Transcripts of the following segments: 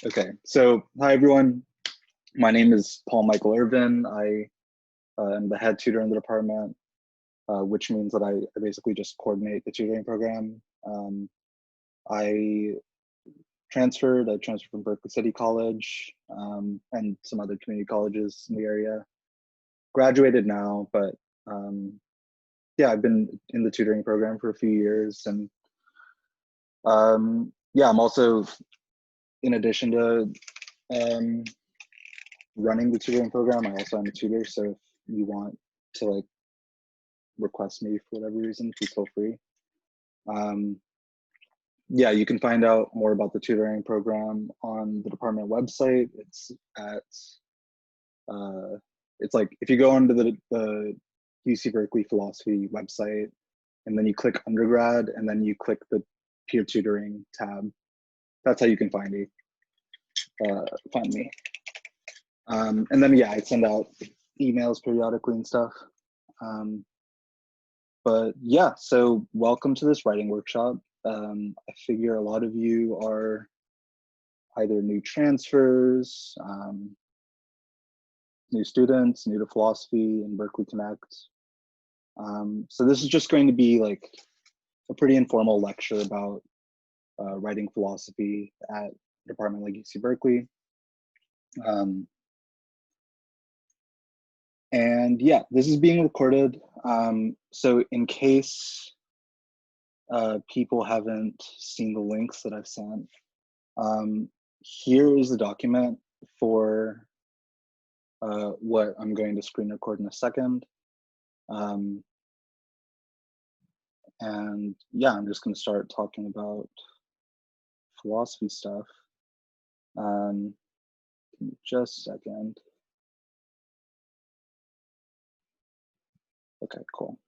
Okay, so hi everyone. My name is Paul Michael Irvin. I am the head tutor in the department, which means that I basically just coordinate the tutoring program. I transferred from Berkeley City College and some other community colleges in the area. Graduated now, but yeah, I've been in the tutoring program for a few years, and yeah, I'm also, in addition to running the tutoring program, I also am a tutor. So if you want to like request me for whatever reason, please feel free. Yeah, you can find out more about the tutoring program on the department website. It's at it's like if you go onto the UC Berkeley philosophy website and then you click undergrad and then you click the peer tutoring tab. That's how you can find me. And then yeah, I send out emails periodically and stuff. But yeah, so welcome to this writing workshop. I figure a lot of you are either new transfers, new students, new to philosophy and Berkeley Connect. So this is just going to be like a pretty informal lecture about writing philosophy at a department like UC Berkeley. And yeah, this is being recorded. So in case people haven't seen the links that I've sent, here is the document for what I'm going to screen record in a second. And yeah, I'm just going to start talking about philosophy stuff. Just a second. Okay, cool.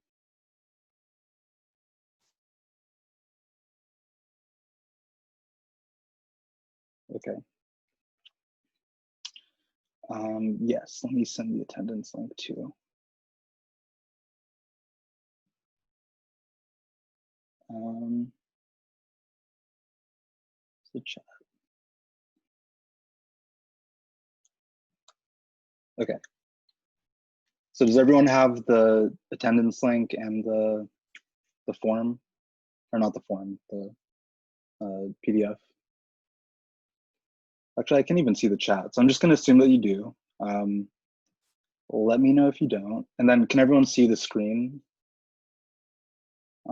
Okay. Yes, let me send the attendance link too. The chat. Okay. So does everyone have the attendance link and the form, or not the form, the PDF? Actually, I can't even see the chat, so I'm just going to assume that you do. Let me know if you don't. And then can everyone see the screen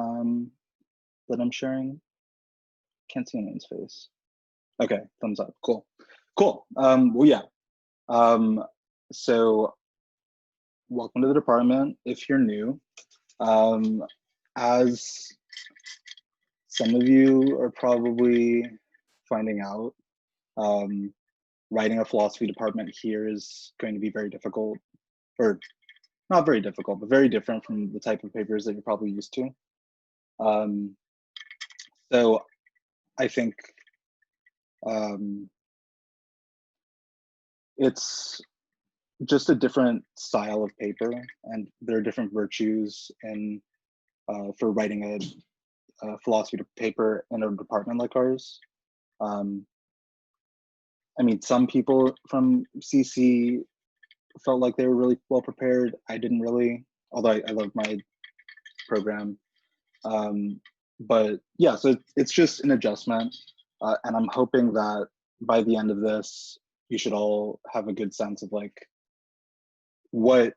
that I'm sharing? Can't see anyone's face. Okay, thumbs up. Cool. Cool. Well, yeah. So welcome to the department if you're new. As some of you are probably finding out, writing a philosophy department here is going to be very difficult, or not very difficult, but very different from the type of papers that you're probably used to. So I think it's just a different style of paper, and there are different virtues in for writing a philosophy paper in a department like ours. I mean, some people from CC felt like they were really well prepared. I didn't really, although I love my program. But yeah, so it's just an adjustment. And I'm hoping that by the end of this, you should all have a good sense of like what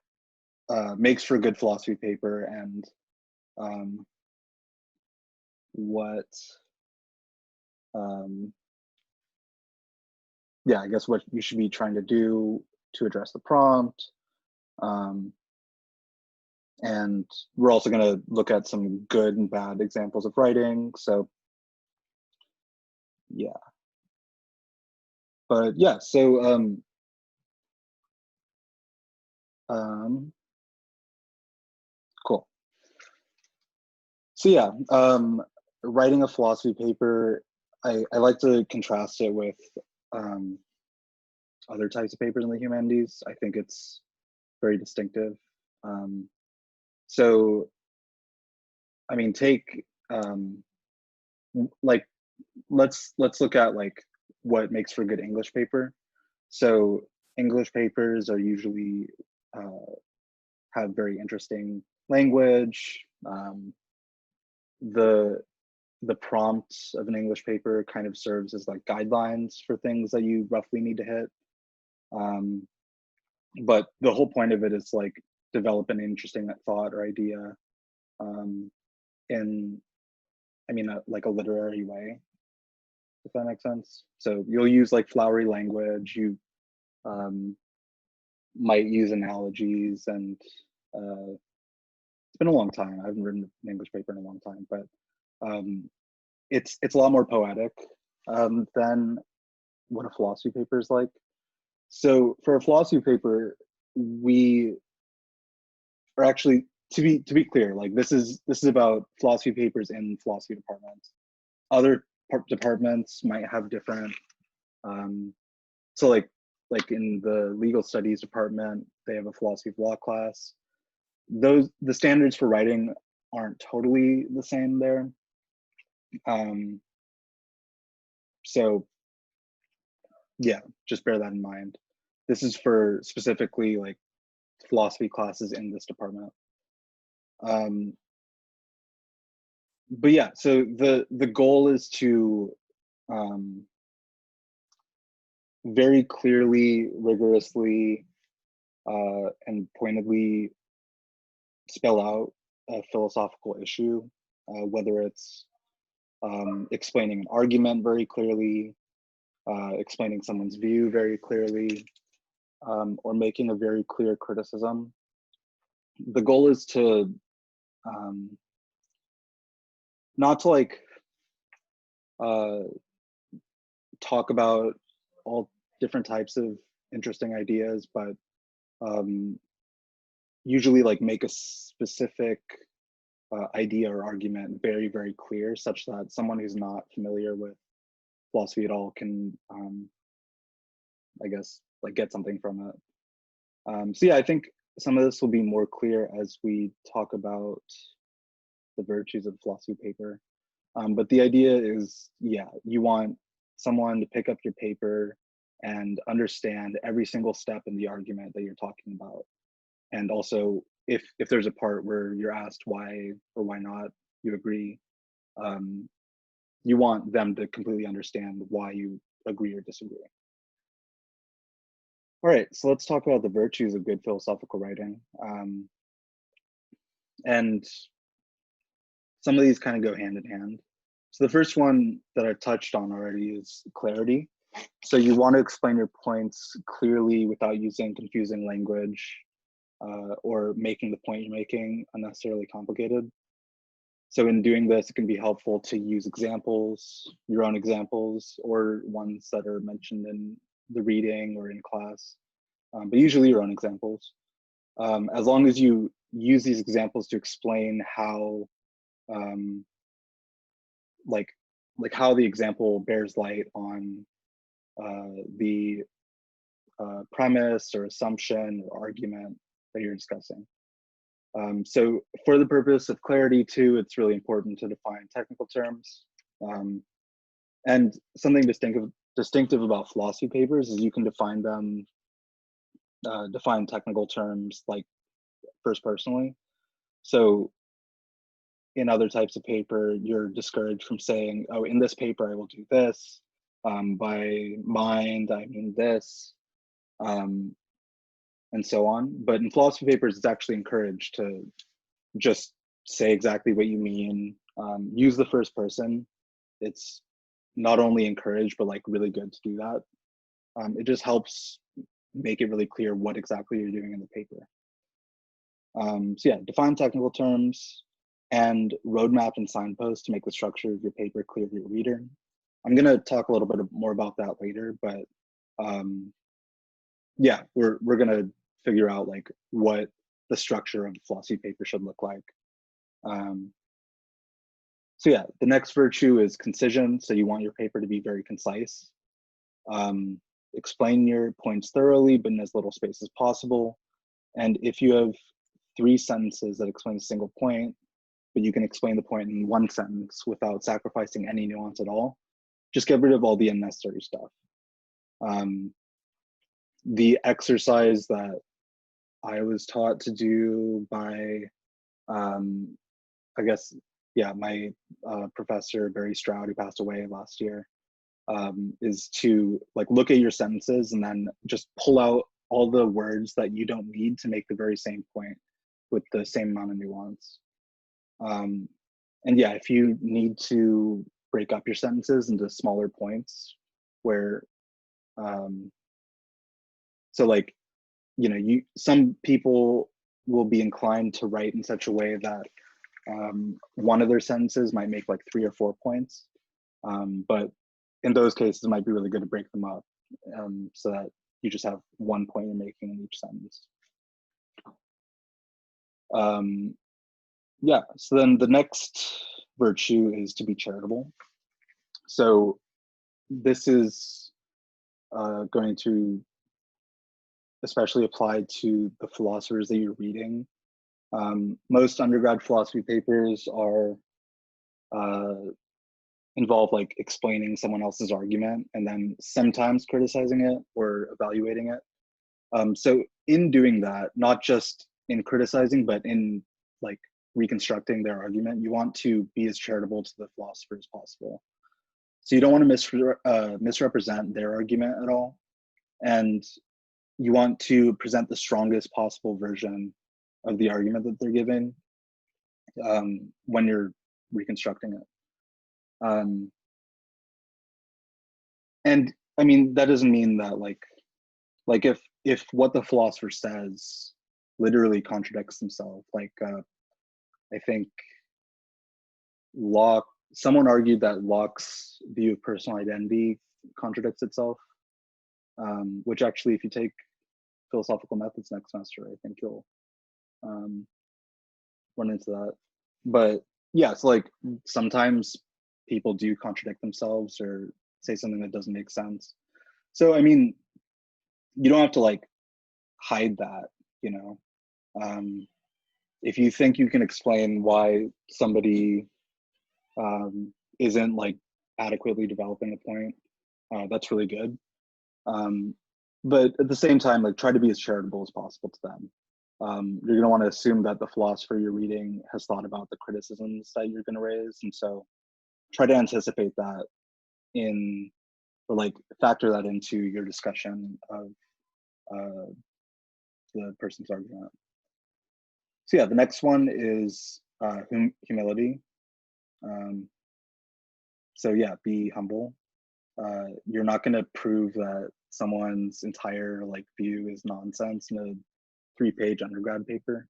makes for a good philosophy paper and what, yeah, I guess what you should be trying to do to address the prompt. And we're also going to look at some good and bad examples of writing. So yeah. But yeah, so cool. So yeah, writing a philosophy paper, I like to contrast it with other types of papers in the humanities. I think it's very distinctive. So, I mean, take like let's look at like what makes for a good English paper. So English papers are usually have very interesting language. The prompts of an English paper kind of serves as like guidelines for things that you roughly need to hit. But the whole point of it is like develop an interesting thought or idea in, I mean, like a literary way, if that makes sense. So you'll use like flowery language. You might use analogies, and it's been a long time. I haven't written an English paper in a long time, but it's a lot more poetic than what a philosophy paper is like. So for a philosophy paper, we are actually, to be clear, like this is about philosophy papers in philosophy departments. Other departments might have different. So like in the legal studies department, they have a philosophy of law class. The standards for writing aren't totally the same there. So yeah, just bear that in mind. This is for specifically like philosophy classes in this department. But yeah, so the goal is to very clearly, rigorously, and pointedly spell out a philosophical issue, whether it's explaining an argument very clearly, explaining someone's view very clearly, or making a very clear criticism. The goal is to not to like talk about all different types of interesting ideas, but usually like make a specific idea or argument very, very clear, such that someone who's not familiar with philosophy at all can, I guess, like get something from it. So yeah, I think some of this will be more clear as we talk about the virtues of philosophy paper. But the idea is, yeah, you want someone to pick up your paper and understand every single step in the argument that you're talking about. And also, if there's a part where you're asked why or why not you agree, you want them to completely understand why you agree or disagree. All right, so let's talk about the virtues of good philosophical writing. And some of these kind of go hand in hand. So the first one that I touched on already is clarity. So you want to explain your points clearly without using confusing language or making the point you're making unnecessarily complicated. So in doing this, it can be helpful to use examples, your own examples, or ones that are mentioned in the reading or in class, but usually your own examples. As long as you use these examples to explain how, like how the example bears light on the premise or assumption or argument that you're discussing. So for the purpose of clarity too, it's really important to define technical terms. And something distinctive about philosophy papers is you can define them, define technical terms like first personally. So in other types of paper, you're discouraged from saying, oh, in this paper, I will do this. By mind, I mean this, and so on. But in philosophy papers, it's actually encouraged to just say exactly what you mean. Use the first person. It's not only encouraged, but like really good to do that. It just helps make it really clear what exactly you're doing in the paper. So yeah, define technical terms and roadmap and signpost to make the structure of your paper clear to your reader. I'm gonna talk a little bit more about that later, but yeah, we're gonna figure out like what the structure of the philosophy paper should look like. So yeah, the next virtue is concision. So you want your paper to be very concise. Explain your points thoroughly, but in as little space as possible. And if you have 3 sentences that explain a single point, but you can explain the point in 1 sentence without sacrificing any nuance at all, just get rid of all the unnecessary stuff. The exercise that I was taught to do by, I guess, yeah, my professor, Barry Stroud, who passed away last year, is to like look at your sentences and then just pull out all the words that you don't need to make the very same point with the same amount of nuance. And yeah, if you need to break up your sentences into smaller points where, so like, you know, some people will be inclined to write in such a way that one of their sentences might make like 3 or 4 points. But in those cases, it might be really good to break them up so that you just have 1 point you're making in each sentence. Yeah, so then the next virtue is to be charitable. So this is going to especially apply to the philosophers that you're reading. Most undergrad philosophy papers are involve like explaining someone else's argument and then sometimes criticizing it or evaluating it. So in doing that, not just in criticizing, but in like reconstructing their argument, you want to be as charitable to the philosopher as possible. So you don't want to misrepresent their argument at all. And you want to present the strongest possible version of the argument that they're giving when you're reconstructing it. And I mean, that doesn't mean that like if what the philosopher says literally contradicts themselves, like I think Locke, someone argued that Locke's view of personal identity contradicts itself, which actually, if you take philosophical methods next semester, I think you'll run into that. But yeah, it's like sometimes people do contradict themselves or say something that doesn't make sense. So I mean, you don't have to like hide that, you know. If you think you can explain why somebody isn't like adequately developing a point, that's really good. But at the same time, like try to be as charitable as possible to them. You're going to want to assume that the philosopher you're reading has thought about the criticisms that you're going to raise, and so try to anticipate that in, or like factor that into your discussion of the person's argument. So yeah, the next one is humility. So yeah, be humble. You're not going to prove that someone's entire like view is nonsense in a 3-page undergrad paper.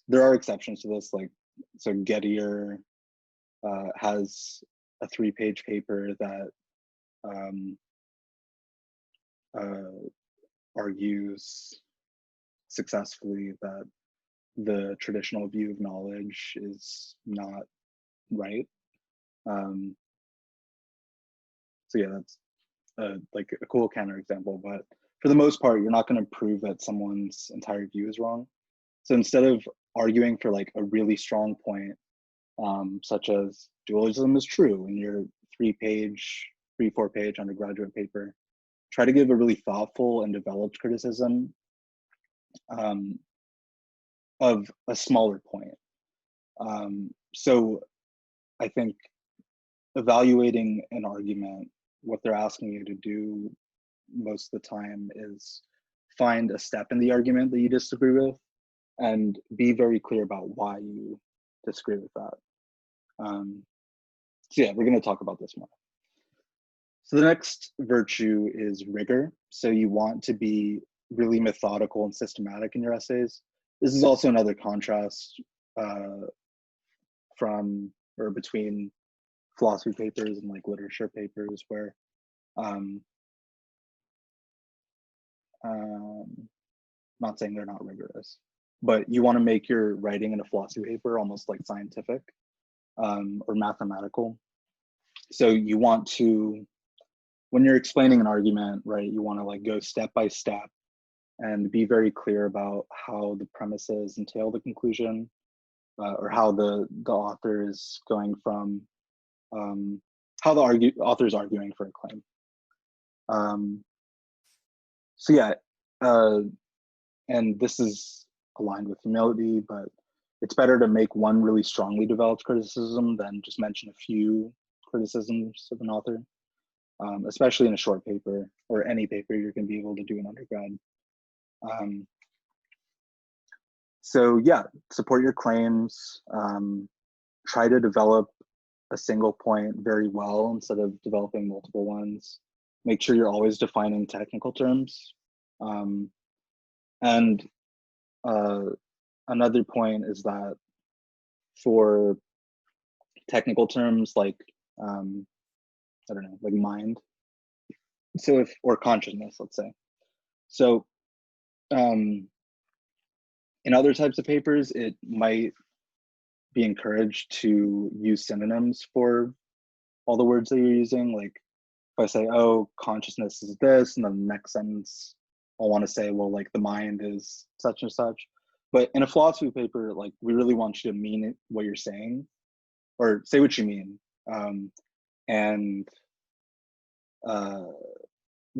There are exceptions to this, like so Gettier has a 3-page paper that argues successfully that the traditional view of knowledge is not right. So yeah, that's like a cool counterexample, but for the most part, you're not going to prove that someone's entire view is wrong. So instead of arguing for like a really strong point, such as dualism is true in your 4-page undergraduate paper, try to give a really thoughtful and developed criticism of a smaller point. So I think evaluating an argument, what they're asking you to do most of the time is find a step in the argument that you disagree with and be very clear about why you disagree with that. So yeah, we're going to talk about this more. So the next virtue is rigor. So you want to be really methodical and systematic in your essays. This is also another contrast from or between philosophy papers and like literature papers where not saying they're not rigorous, but you want to make your writing in a philosophy paper almost like scientific or mathematical. So you want to, when you're explaining an argument, right, you want to like go step by step and be very clear about how the premises entail the conclusion or how the author is going from how the author's arguing for a claim. So yeah, and this is aligned with humility, but it's better to make one really strongly developed criticism than just mention a few criticisms of an author, especially in a short paper or any paper you're going to be able to do in undergrad. So yeah, support your claims, try to develop a single point very well instead of developing multiple ones. Make sure you're always defining technical terms. And another point is that for technical terms like, I don't know, like mind, so if, or consciousness, let's say. So in other types of papers, it might be encouraged to use synonyms for all the words that you're using. Like if I say, oh, consciousness is this, and then the next sentence, I want to say, well, like the mind is such and such. But in a philosophy paper, like we really want you to mean it, what you're saying, or say what you mean.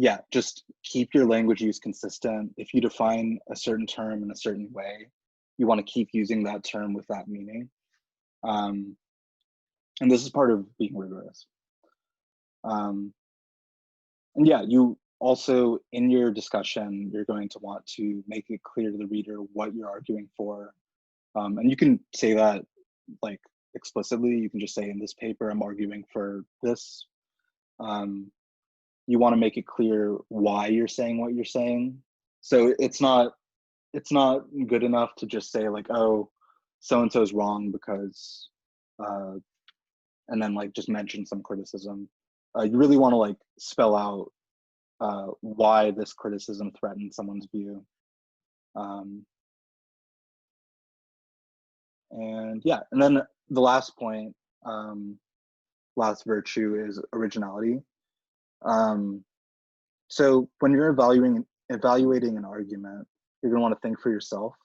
Yeah, just keep your language use consistent. If you define a certain term in a certain way, you want to keep using that term with that meaning. And this is part of being rigorous. And yeah, you also, in your discussion, you're going to want to make it clear to the reader what you're arguing for. And you can say that like explicitly. You can just say, in this paper, I'm arguing for this. You want to make it clear why you're saying what you're saying. So it's not good enough to just say like, oh, so-and-so is wrong because, and then like just mention some criticism. You really want to like spell out why this criticism threatens someone's view. And yeah, and then the last point, last virtue is originality. So when you're evaluating an argument, you're gonna want to think for yourself.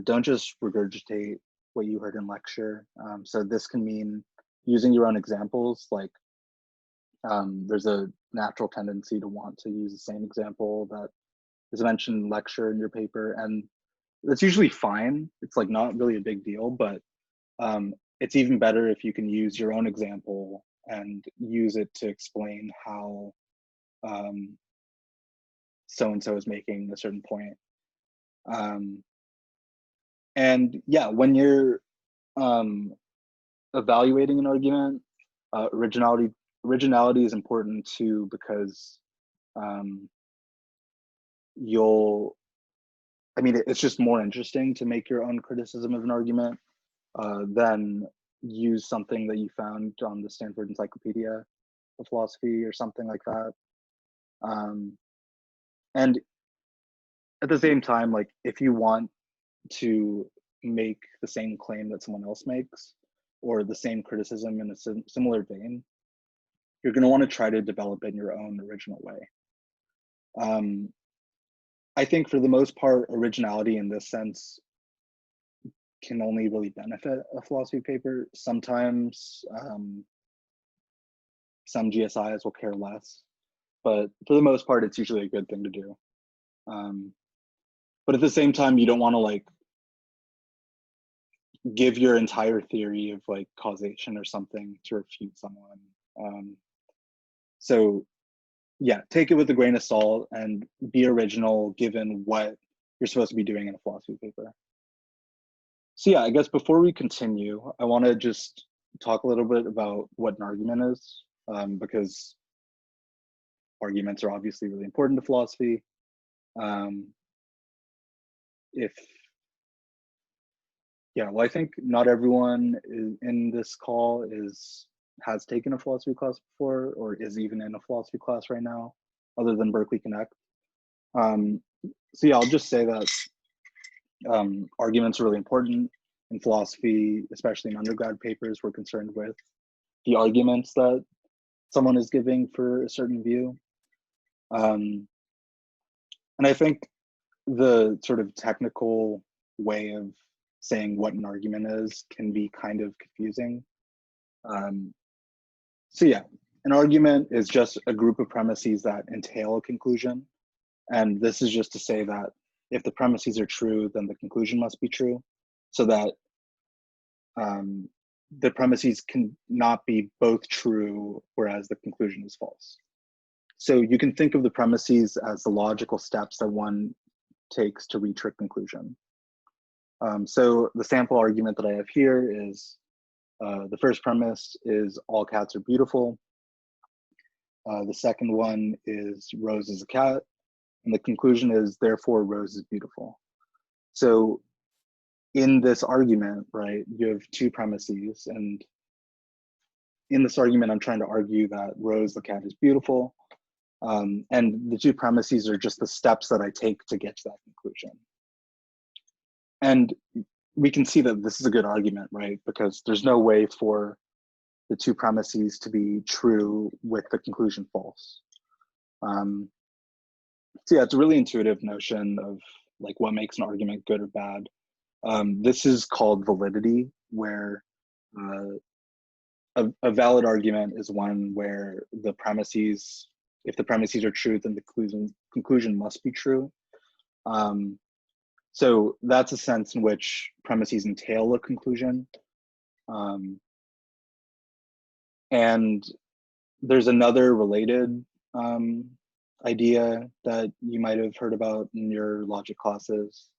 Don't just regurgitate what you heard in lecture. So this can mean using your own examples. Like there's a natural tendency to want to use the same example that is mentioned in lecture in your paper, and that's usually fine. It's like not really a big deal, but it's even better if you can use your own example and use it to explain how so-and-so is making a certain point. And yeah, when you're evaluating an argument, originality is important too, because it's just more interesting to make your own criticism of an argument than use something that you found on the Stanford Encyclopedia of Philosophy or something like that. And at the same time, like if you want to make the same claim that someone else makes or the same criticism in a similar vein, you're going to want to try to develop it in your own original way. I think for the most part, originality in this sense can only really benefit a philosophy paper. Sometimes some GSIs will care less, but for the most part, it's usually a good thing to do. But at the same time, you don't want to like give your entire theory of like causation or something to refute someone. So yeah, take it with a grain of salt and be original given what you're supposed to be doing in a philosophy paper. So yeah, I guess before we continue, I want to just talk a little bit about what an argument is, because arguments are obviously really important to philosophy. Well, I think not everyone in this call has taken a philosophy class before, or is even in a philosophy class right now, other than Berkeley Connect. So yeah, I'll just say that arguments are really important in philosophy, especially in undergrad papers. We're concerned with the arguments that someone is giving for a certain view. And I think the sort of technical way of saying what an argument is can be kind of confusing. So yeah, an argument is just a group of premises that entail a conclusion. And this is just to say that if the premises are true, then the conclusion must be true, so that the premises can not be both true, whereas the conclusion is false. So you can think of the premises as the logical steps that one takes to reach a conclusion. So the sample argument that I have here is the first premise is all cats are beautiful. The second one is Rose is a cat. And the conclusion is therefore Rose is beautiful. So in this argument, right, you have two premises. And in this argument, I'm trying to argue that Rose the cat is beautiful. And the two premises are just the steps that I take to get to that conclusion. And we can see that this is a good argument, right? Because there's no way for the two premises to be true with the conclusion false. So yeah, it's a really intuitive notion of like what makes an argument good or bad. This is called validity, where a valid argument is one where the premises, if the premises are true, then the conclusion must be true. So that's a sense in which premises entail a conclusion. And there's another related idea that you might have heard about in your logic classes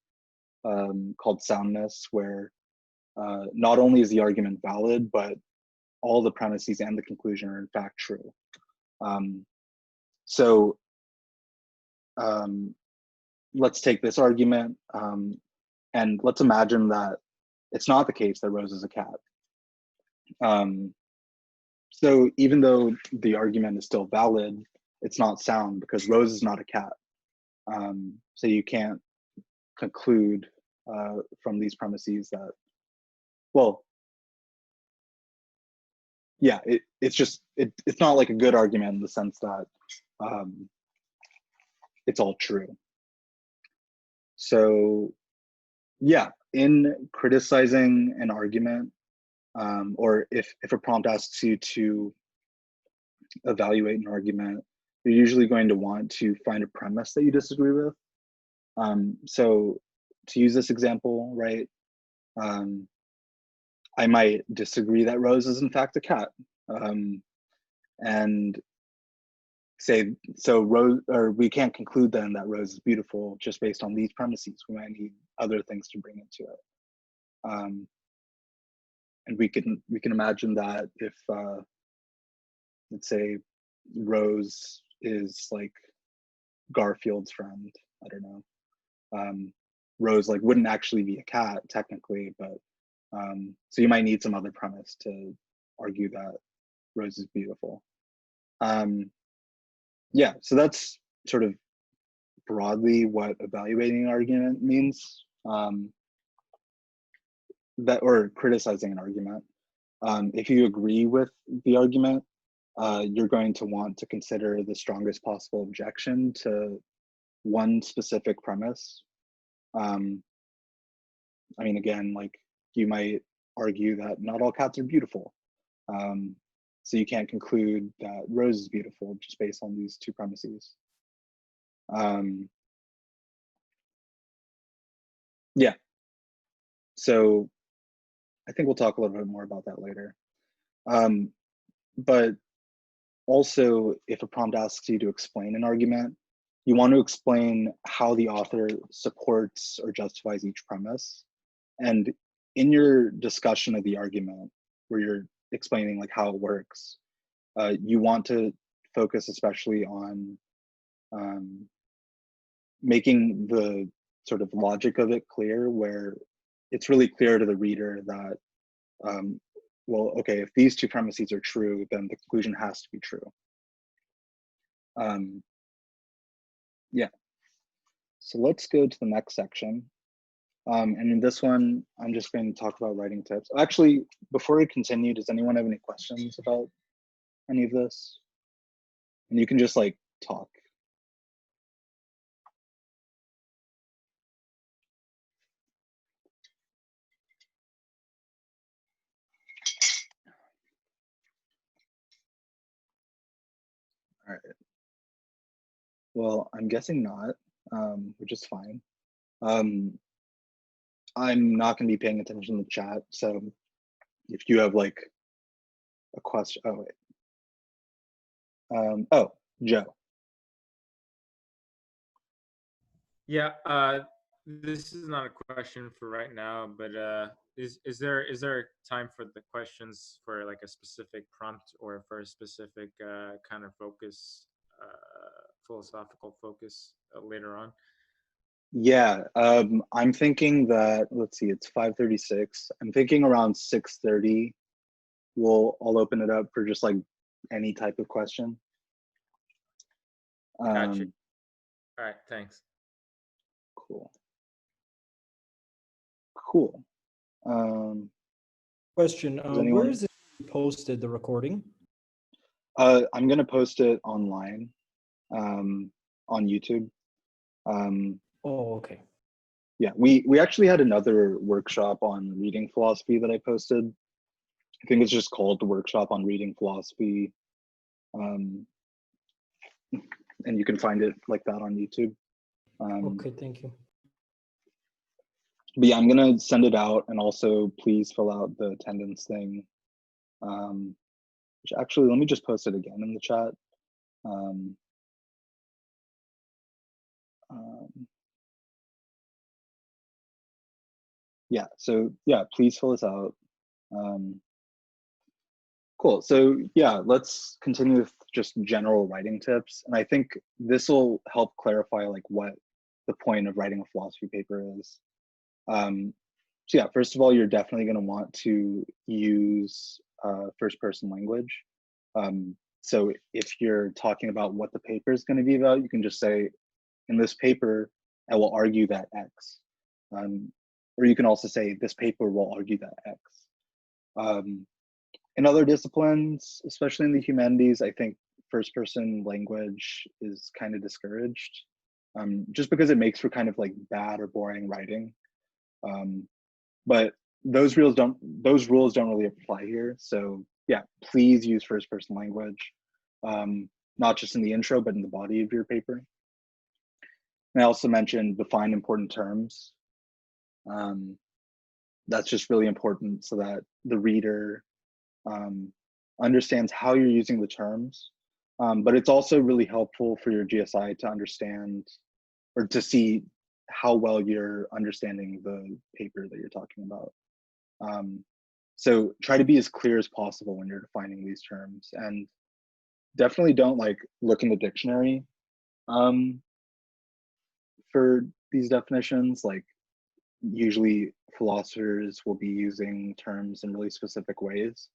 called soundness, where not only is the argument valid, but all the premises and the conclusion are in fact true. Let's take this argument and let's imagine that it's not the case that Rose is a cat. So even though the argument is still valid, it's not sound because Rose is not a cat. So you can't conclude from these premises that, well, yeah, it's not like a good argument in the sense that it's all true. So yeah, in criticizing an argument, or if a prompt asks you to evaluate an argument, you're usually going to want to find a premise that you disagree with. So to use this example, right, I might disagree that Rose is in fact a cat, and say, so Rose, or we can't conclude then that Rose is beautiful just based on these premises. We might need other things to bring into it. And we can imagine that if let's say Rose is like Garfield's friend, I don't know. Rose like wouldn't actually be a cat technically, but so you might need some other premise to argue that Rose is beautiful. Yeah, so that's sort of broadly what evaluating an argument means, that or criticizing an argument. If you agree with the argument, you're going to want to consider the strongest possible objection to one specific premise. I mean, again, like you might argue that not all cats are beautiful. So you can't conclude that Rose is beautiful just based on these two premises. Yeah, so I think we'll talk a little bit more about that later. But also, if a prompt asks you to explain an argument, you want to explain how the author supports or justifies each premise. And in your discussion of the argument, where you're explaining like how it works, you want to focus especially on making the sort of logic of it clear, where it's really clear to the reader that, well, okay, if these two premises are true, then the conclusion has to be true. Yeah, so let's go to the next section. And in this one, I'm just going to talk about writing tips. Actually, before we continue, does anyone have any questions about any of this? And you can just like talk. All right. Well, I'm guessing not, which is fine. I'm not going to be paying attention to the chat, so if you have like a question, oh wait, oh, Joe. Yeah, this is not a question for right now, but is there time for the questions for like a specific prompt or for a specific kind of focus, philosophical focus later on? Yeah, I'm thinking that, let's see, it's 5:36. I'm thinking around 6:30, I'll open it up for just like any type of question. Gotcha. All right, thanks. Cool. Cool. Question, anyone... where is it posted, the recording? I'm going to post it online, on YouTube. Oh, okay. Yeah, we actually had another workshop on reading philosophy that I posted. I think it's just called the Workshop on Reading Philosophy. And you can find it like that on YouTube. Okay, thank you. But yeah, I'm gonna send it out, and also please fill out the attendance thing. Which actually, let me just post it again in the chat. Yeah, so yeah, please fill this out. Cool, so yeah, let's continue with just general writing tips. And I think this will help clarify like what the point of writing a philosophy paper is. So yeah, first of all, you're definitely gonna want to use first-person language. So if you're talking about what the paper is gonna be about, you can just say, in this paper, I will argue that X. Or you can also say, this paper will argue that X. In other disciplines, especially in the humanities, I think first-person language is kind of discouraged, just because it makes for kind of like bad or boring writing. But those rules don't really apply here. So yeah, please use first-person language, not just in the intro, but in the body of your paper. And I also mentioned define important terms. That's just really important so that the reader understands how you're using the terms. But it's also really helpful for your GSI to understand or to see how well you're understanding the paper that you're talking about. So try to be as clear as possible when you're defining these terms, and definitely don't like look in the dictionary for these definitions. Like usually philosophers will be using terms in really specific ways.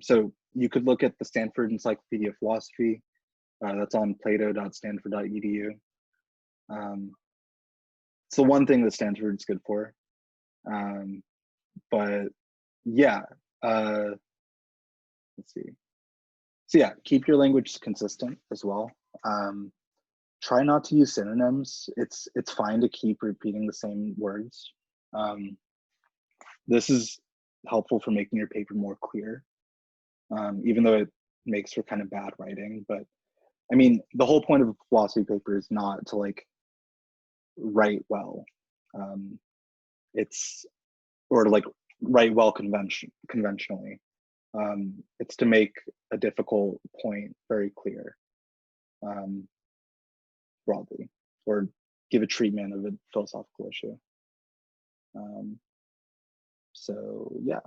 So you could look at the Stanford Encyclopedia of Philosophy. That's on plato.stanford.edu. It's the one thing that Stanford's good for. But yeah, let's see. So yeah, keep your language consistent as well. Try not to use synonyms. It's fine to keep repeating the same words. This is helpful for making your paper more clear, even though it makes for kind of bad writing. But I mean, the whole point of a philosophy paper is not to like write well. Or to like write well conventionally. It's to make a difficult point very clear, broadly, or give a treatment of a philosophical issue. So yeah.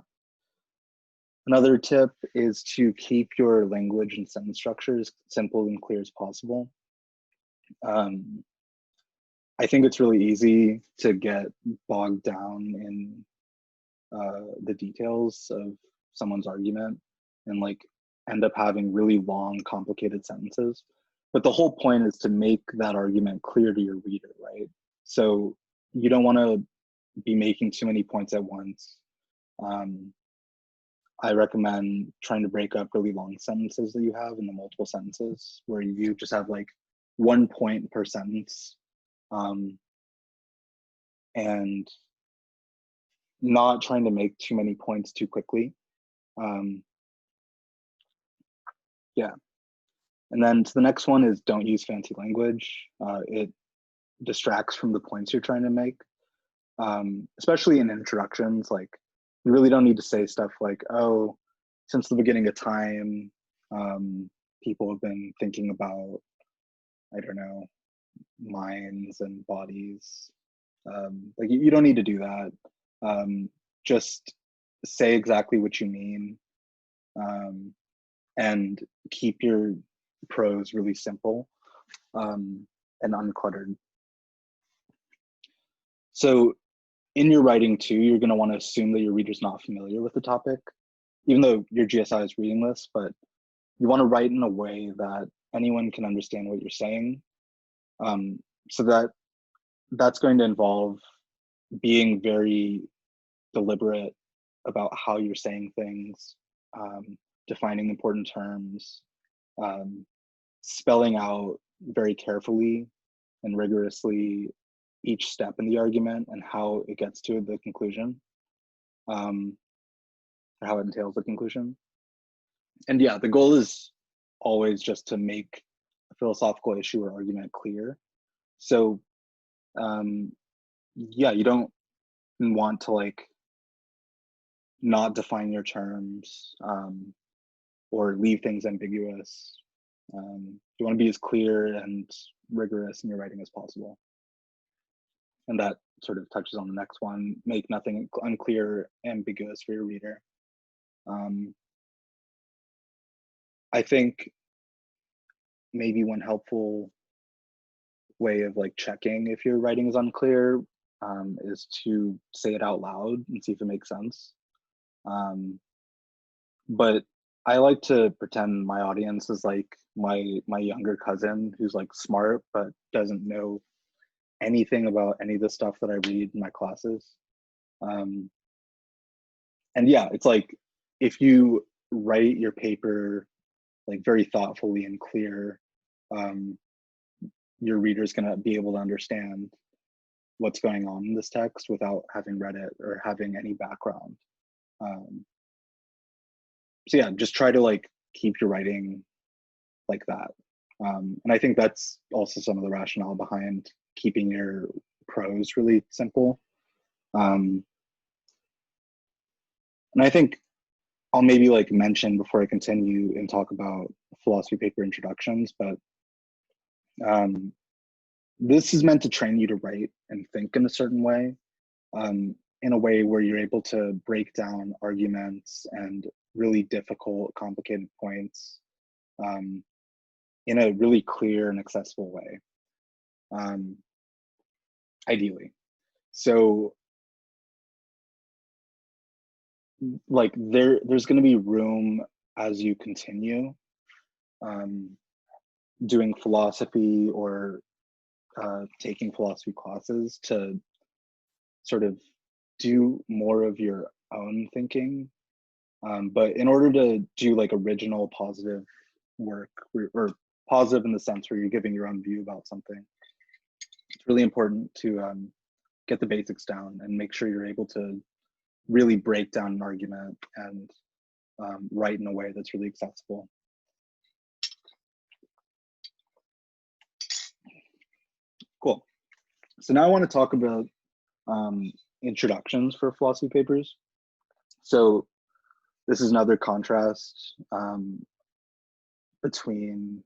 Another tip is to keep your language and sentence structure as simple and clear as possible. I think it's really easy to get bogged down in the details of someone's argument and like end up having really long, complicated sentences. But the whole point is to make that argument clear to your reader, right? So you don't want to be making too many points at once. I recommend trying to break up really long sentences that you have into multiple sentences where you just have like 1 point per sentence, and not trying to make too many points too quickly. Yeah. And then to the next one is don't use fancy language. It distracts from the points you're trying to make, especially in introductions. Like, you really don't need to say stuff like, oh, since the beginning of time, people have been thinking about, I don't know, minds and bodies. Like, you don't need to do that. Just say exactly what you mean, and keep your prose really simple and uncluttered. So in your writing too, you're going to want to assume that your reader's not familiar with the topic, even though your GSI is reading this, but you want to write in a way that anyone can understand what you're saying. So that's going to involve being very deliberate about how you're saying things, defining important terms, spelling out very carefully and rigorously each step in the argument and how it gets to the conclusion, how it entails the conclusion. And yeah, the goal is always just to make a philosophical issue or argument clear. So yeah, you don't want to like not define your terms or leave things ambiguous. You want to be as clear and rigorous in your writing as possible. And that sort of touches on the next one, make nothing unclear, ambiguous for your reader. I think maybe one helpful way of like checking if your writing is unclear is to say it out loud and see if it makes sense. But I like to pretend my audience is like my younger cousin who's like smart but doesn't know anything about any of the stuff that I read in my classes. And yeah, it's like if you write your paper like very thoughtfully and clear, your reader's gonna be able to understand what's going on in this text without having read it or having any background. So yeah, just try to like keep your writing like that. And I think that's also some of the rationale behind keeping your prose really simple. And I think I'll maybe like mention before I continue and talk about philosophy paper introductions, but this is meant to train you to write and think in a certain way, in a way where you're able to break down arguments and really difficult, complicated points in a really clear and accessible way, ideally. So like there's going to be room as you continue doing philosophy or taking philosophy classes to sort of do more of your own thinking. But in order to do like original positive work, or positive in the sense where you're giving your own view about something, it's really important to get the basics down and make sure you're able to really break down an argument and write in a way that's really accessible. Cool. So now I want to talk about introductions for philosophy papers. So this is another contrast between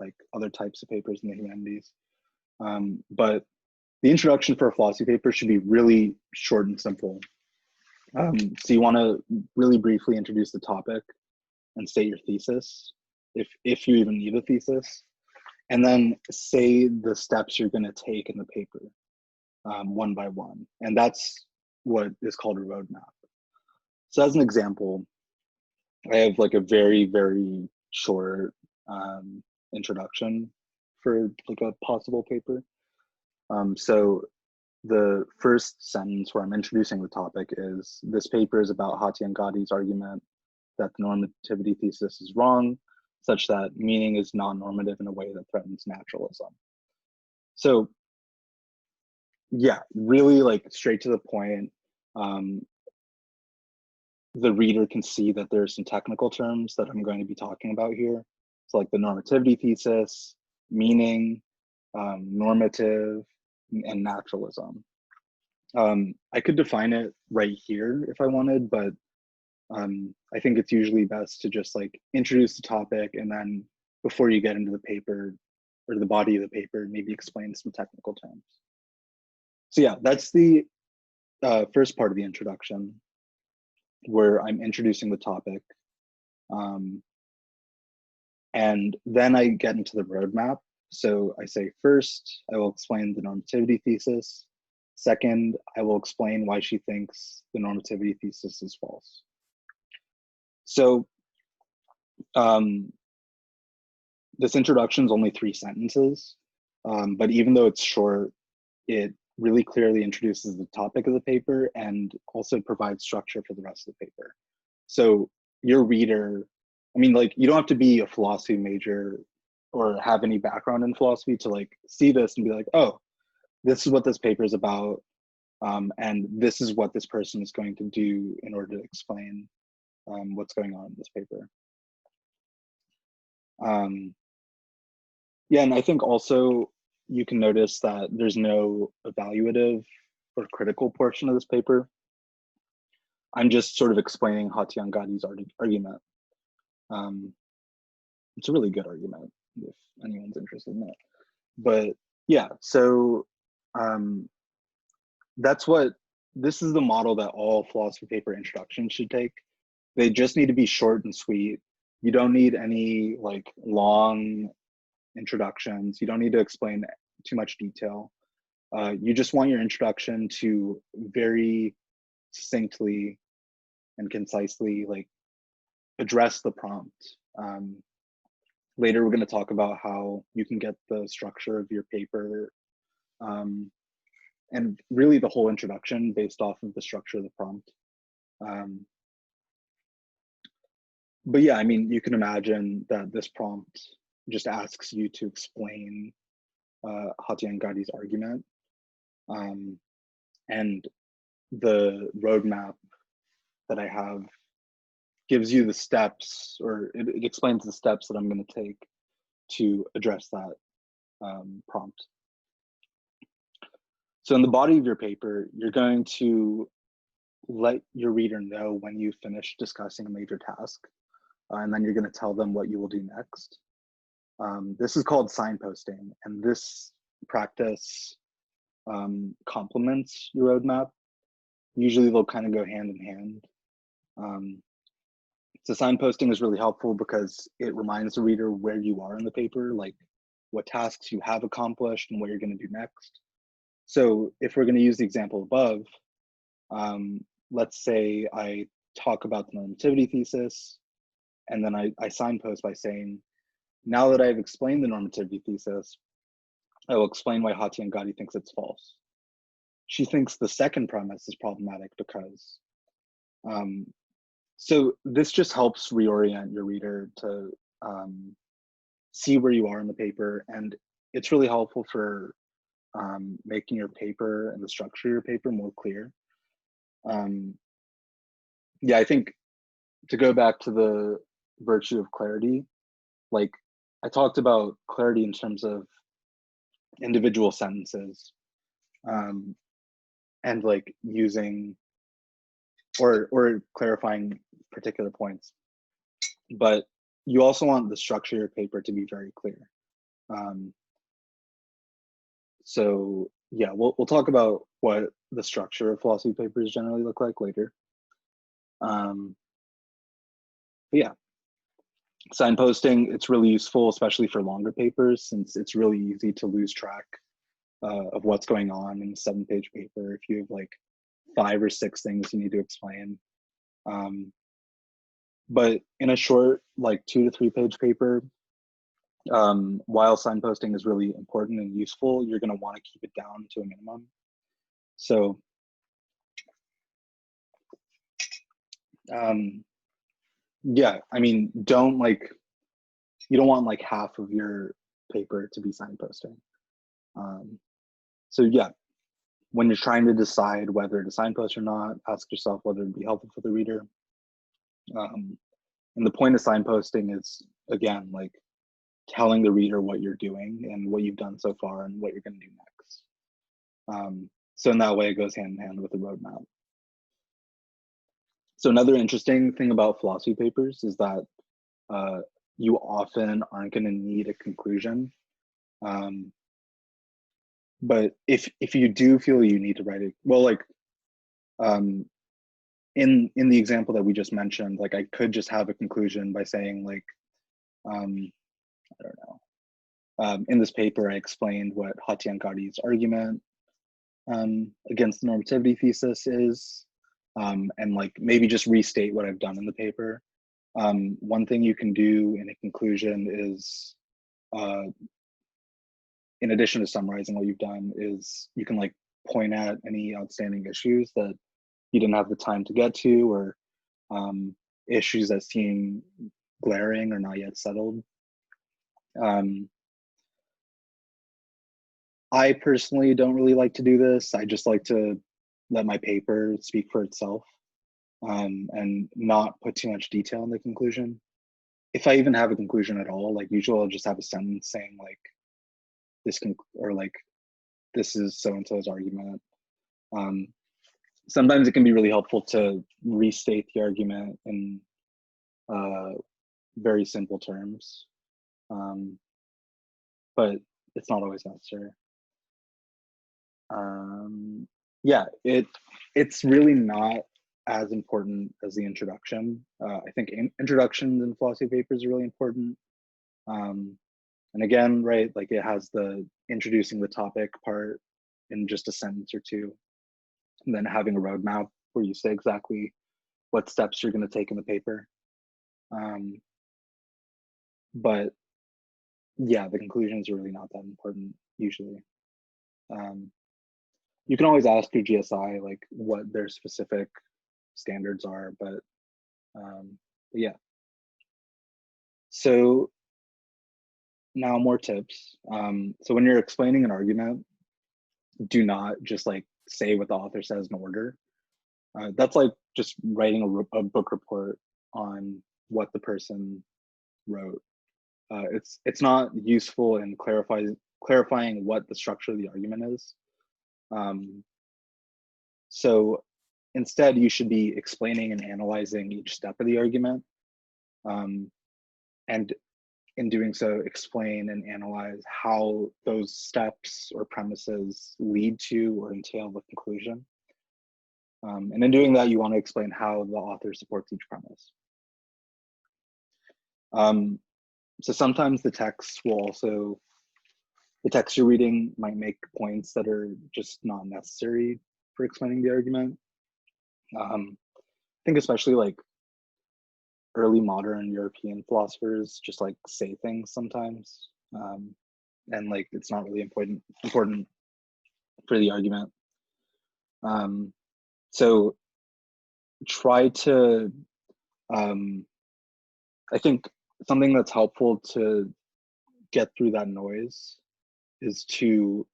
like other types of papers in the humanities. But the introduction for a philosophy paper should be really short and simple. So you want to really briefly introduce the topic and state your thesis, if you even need a thesis, and then say the steps you're going to take in the paper one by one. And that's what is called a roadmap. So as an example, I have like a very, very short introduction for like a possible paper. So the first sentence where I'm introducing the topic is, this paper is about Hathiangadi's argument that the normativity thesis is wrong, such that meaning is non-normative in a way that threatens naturalism. So yeah, really like straight to the point. The reader can see that there's some technical terms that I'm going to be talking about here. So like the normativity thesis, meaning, normative, and naturalism. I could define it right here if I wanted, but I think it's usually best to just like introduce the topic, and then before you get into the paper or the body of the paper, maybe explain some technical terms. So yeah, that's the first part of the introduction, where I'm introducing the topic. And then I get into the roadmap. So I say, first, I will explain the normativity thesis. Second, I will explain why she thinks the normativity thesis is false. So this introduction is only 3 sentences, but even though it's short, it really clearly introduces the topic of the paper and also provides structure for the rest of the paper. So your reader, I mean, like, you don't have to be a philosophy major or have any background in philosophy to like see this and be like, oh, this is what this paper is about, and this is what this person is going to do in order to explain what's going on in this paper. Yeah, and I think also you can notice that there's no evaluative or critical portion of this paper. I'm just sort of explaining Hatyangadi's argument. It's a really good argument if anyone's interested in it. But yeah, so this is the model that all philosophy paper introductions should take. They just need to be short and sweet. You don't need any like long introductions. You don't need to explain too much detail. You just want your introduction to very succinctly and concisely like address the prompt. Later, we're going to talk about how you can get the structure of your paper and really the whole introduction based off of the structure of the prompt. But yeah, I mean, you can imagine that this prompt just asks you to explain Hatyangadi's argument. And the roadmap that I have gives you the steps, or it explains the steps that I'm going to take to address that prompt. So in the body of your paper, you're going to let your reader know when you finish discussing a major task, and then you're going to tell them what you will do next. This is called signposting, and this practice complements your roadmap. Usually they'll kind of go hand in hand. So signposting is really helpful because it reminds the reader where you are in the paper, like what tasks you have accomplished and what you're going to do next. So if we're going to use the example above, let's say I talk about the normativity thesis, and then I signpost by saying, now that I've explained the normativity thesis, I will explain why Hatyangadi thinks it's false. She thinks the second premise is problematic because. So this just helps reorient your reader to see where you are in the paper, and it's really helpful for making your paper and the structure of your paper more clear. Yeah, I think to go back to the virtue of clarity, like I talked about clarity in terms of individual sentences, and like using or clarifying particular points, but you also want the structure of your paper to be very clear. So yeah, we'll talk about what the structure of philosophy papers generally look like later. But yeah, signposting, it's really useful, especially for longer papers, since it's really easy to lose track of what's going on in a 7-page paper if you have like 5 or 6 things you need to explain. But in a short, like 2 to 3 page paper, while signposting is really important and useful, you're going to want to keep it down to a minimum. So yeah, I mean, you don't want like half of your paper to be signposting. So yeah, when you're trying to decide whether to signpost or not, ask yourself whether it'd be helpful for the reader. And the point of signposting is, again, like telling the reader what you're doing and what you've done so far and what you're going to do next. So in that way, it goes hand in hand with the roadmap. So another interesting thing about philosophy papers is that you often aren't going to need a conclusion. But if you do feel you need to write it, well, like in the example that we just mentioned, like I could just have a conclusion by saying like, I don't know. In this paper, I explained what Hathiankari's argument against the normativity thesis is, and like maybe just restate what I've done in the paper. One thing you can do in a conclusion is, in addition to summarizing what you've done, is you can like point at any outstanding issues that you didn't have the time to get to, or issues that seem glaring or not yet settled. I personally don't really like to do this. I just like to let my paper speak for itself, and not put too much detail in the conclusion. If I even have a conclusion at all, like usually I'll just have a sentence saying like this this is so-and-so's argument. Sometimes it can be really helpful to restate the argument in very simple terms, but it's not always necessary. Yeah, it's really not as important as the introduction. I think introductions in philosophy papers are really important. And again, right, like it has the introducing the topic part in just a sentence or two, and then having a roadmap where you say exactly what steps you're going to take in the paper. But yeah, the conclusions are really not that important usually. You can always ask your GSI like what their specific standards are, but yeah. So now more tips. So when you're explaining an argument, do not just like say what the author says in order. That's like just writing a book report on what the person wrote. It's not useful in clarifying what the structure of the argument is. So instead, you should be explaining and analyzing each step of the argument. And in doing so, explain and analyze how those steps or premises lead to or entail the conclusion. And in doing that, you want to explain how the author supports each premise. So sometimes the text you're reading might make points that are just not necessary for explaining the argument. I think especially like early modern European philosophers just like say things sometimes, and like it's not really important for the argument. So try to, I think something that's helpful to get through that noise is to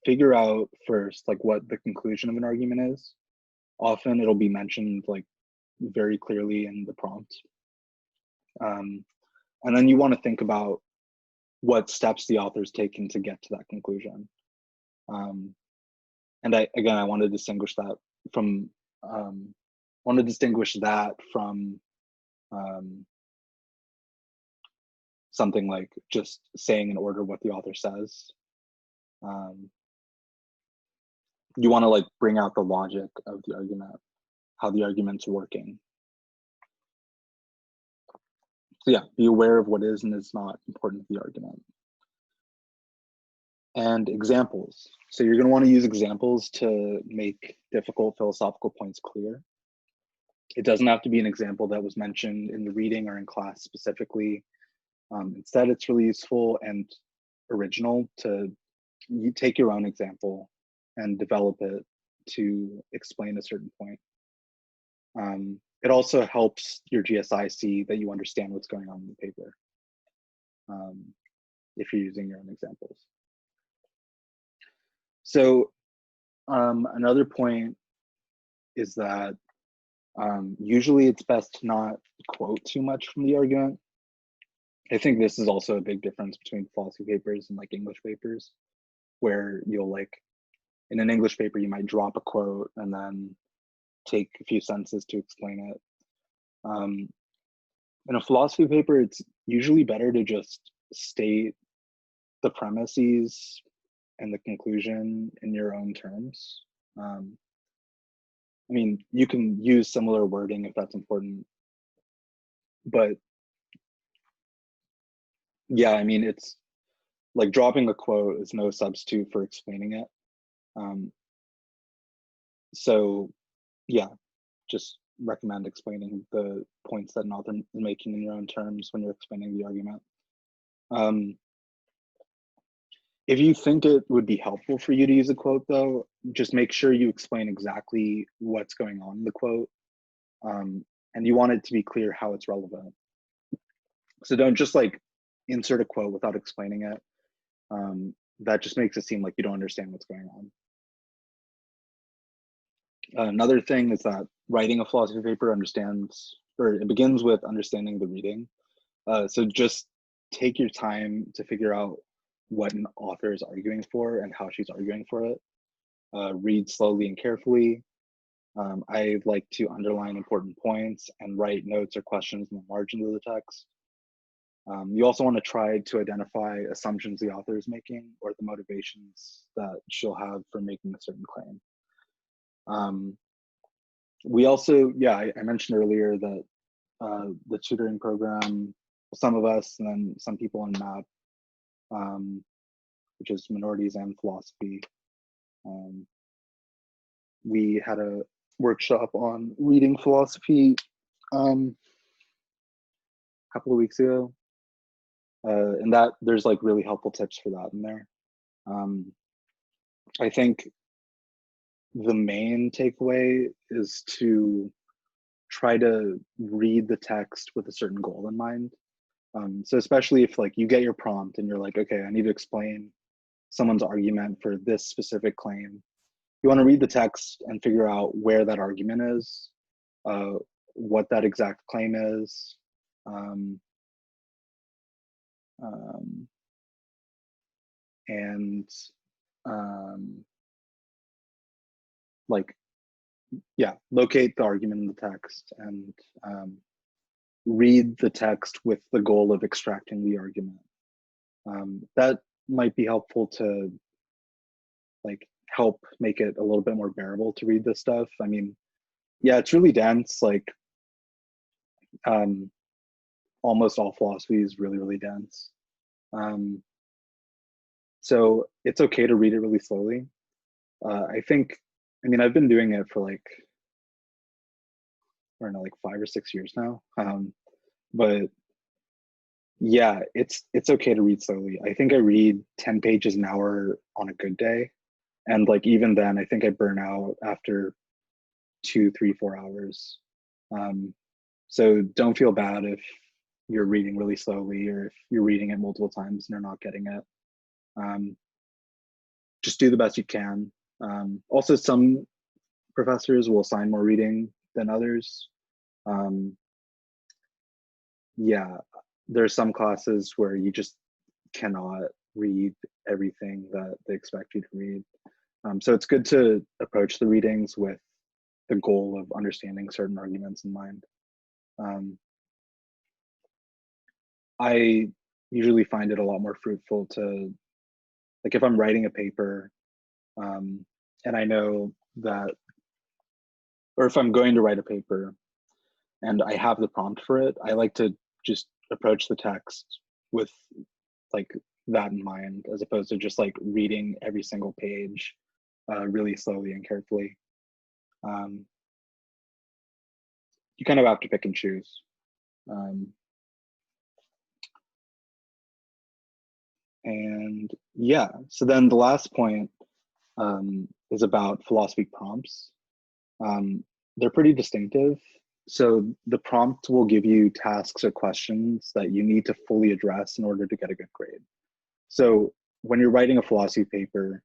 figure out first like what the conclusion of an argument is. Often it'll be mentioned like very clearly in the prompt. And then you want to think about what steps the author's taking to get to that conclusion. And I want to distinguish that from something like just saying in order what the author says. You want to like bring out the logic of the argument, how the argument's working. So yeah, be aware of what is and is not important to the argument. And examples. So you're going to want to use examples to make difficult philosophical points clear. It doesn't have to be an example that was mentioned in the reading or in class specifically. Instead, it's really useful and original to take your own example and develop it to explain a certain point. It also helps your GSI see that you understand what's going on in the paper, if you're using your own examples. So another point is that usually it's best to not quote too much from the argument. I think this is also a big difference between philosophy papers and like English papers, where you'll like, in an English paper, you might drop a quote and then take a few sentences to explain it. In a philosophy paper, it's usually better to just state the premises and the conclusion in your own terms. I mean, you can use similar wording if that's important, but yeah, I mean, it's like dropping a quote is no substitute for explaining it. So yeah, just recommend explaining the points that an author is making in your own terms when you're explaining the argument. If you think it would be helpful for you to use a quote though, just make sure you explain exactly what's going on in the quote. And you want it to be clear how it's relevant. So don't just like insert a quote without explaining it. That just makes it seem like you don't understand what's going on. Another thing is that writing a philosophy paper it begins with understanding the reading. So just take your time to figure out what an author is arguing for and how she's arguing for it. Read slowly and carefully. I like to underline important points and write notes or questions in the margins of the text. You also want to try to identify assumptions the author is making or the motivations that she'll have for making a certain claim. We also, yeah, I mentioned earlier that the tutoring program, some of us and then some people in MAP, which is minorities and philosophy, we had a workshop on reading philosophy a couple of weeks ago. And that there's like really helpful tips for that in there. I think the main takeaway is to try to read the text with a certain goal in mind. So especially if like you get your prompt and you're like, okay, I need to explain someone's argument for this specific claim. You want to read the text and figure out where that argument is, what that exact claim is, and like, yeah, locate the argument in the text and read the text with the goal of extracting the argument. That might be helpful to like help make it a little bit more bearable to read this stuff. I mean, yeah, it's really dense. Like almost all philosophy is really, really dense. So it's okay to read it really slowly. I mean, I've been doing it for like, I don't know, like 5 or 6 years now. But yeah, it's okay to read slowly. I think I read 10 pages an hour on a good day. And like, even then, I think I burn out after 2, 3, 4 hours. So don't feel bad if you're reading really slowly or if you're reading it multiple times and you're not getting it. Just do the best you can. Also, some professors will assign more reading than others. Yeah, there are some classes where you just cannot read everything that they expect you to read. So it's good to approach the readings with the goal of understanding certain arguments in mind. I usually find it a lot more fruitful to, like if I'm writing a paper and I know that, or if I'm going to write a paper and I have the prompt for it, I like to just approach the text with like that in mind, as opposed to just like reading every single page really slowly and carefully. You kind of have to pick and choose. And yeah, so then the last point is about philosophy prompts. They're pretty distinctive. So the prompt will give you tasks or questions that you need to fully address in order to get a good grade. So when you're writing a philosophy paper,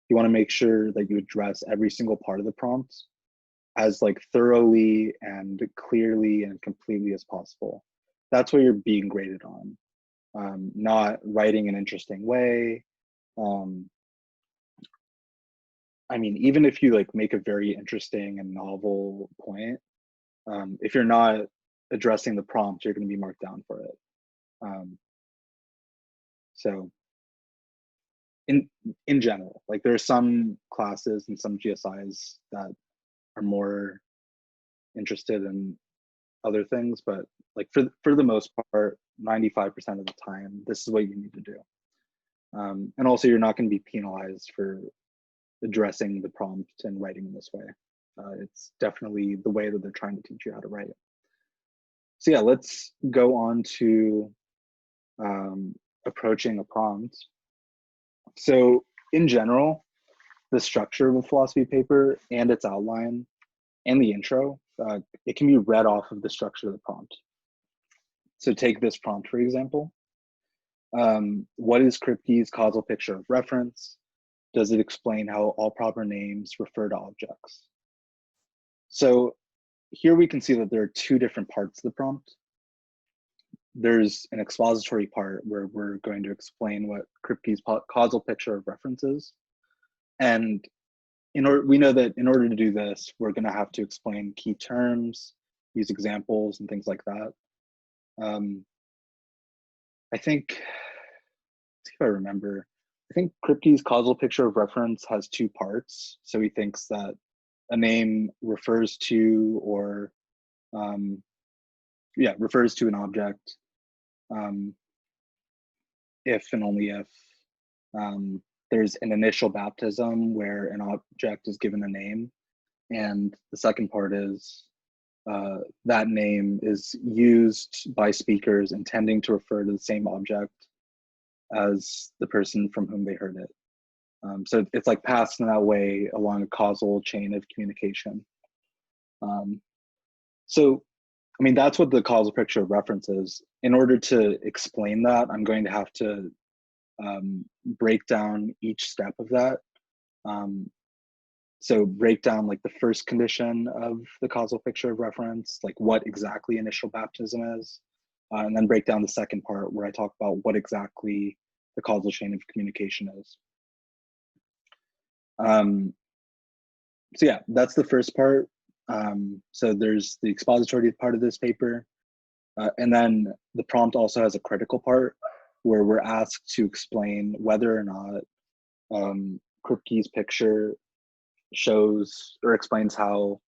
you want to make sure that you address every single part of the prompt as like thoroughly and clearly and completely as possible. That's what you're being graded on. not writing an interesting way. I mean, even if you like make a very interesting and novel point, if you're not addressing the prompt, you're going to be marked down for it. So in general, like there are some classes and some GSIs that are more interested in other things, but like for the most part, 95% of the time, this is what you need to do. And also you're not going to be penalized for addressing the prompt and writing in this way. It's definitely the way that they're trying to teach you how to write. So yeah, let's go on to approaching a prompt. So in general, the structure of a philosophy paper and its outline and the intro, it can be read off of the structure of the prompt. So take this prompt, for example. What is Kripke's causal picture of reference? Does it explain how all proper names refer to objects? So here we can see that there are two different parts of the prompt. There's an expository part where we're going to explain what Kripke's causal picture of reference is. And we know that in order to do this, we're going to have to explain key terms, use examples, and things like that. I think, let's see if I remember, I think Kripke's causal picture of reference has two parts. So he thinks that a name refers to or, refers to an object if and only if there's an initial baptism where an object is given a name. And the second part is that name is used by speakers intending to refer to the same object as the person from whom they heard it. So it's like passed in that way along a causal chain of communication. So, I mean, that's what the causal picture of reference is. In order to explain that, I'm going to have to break down each step of that. So break down like the first condition of the causal picture of reference, like what exactly initial baptism is, and then break down the second part where I talk about what exactly the causal chain of communication is. So yeah, that's the first part. So there's the expository part of this paper, and then the prompt also has a critical part where we're asked to explain whether or not Kripke's picture shows or explains how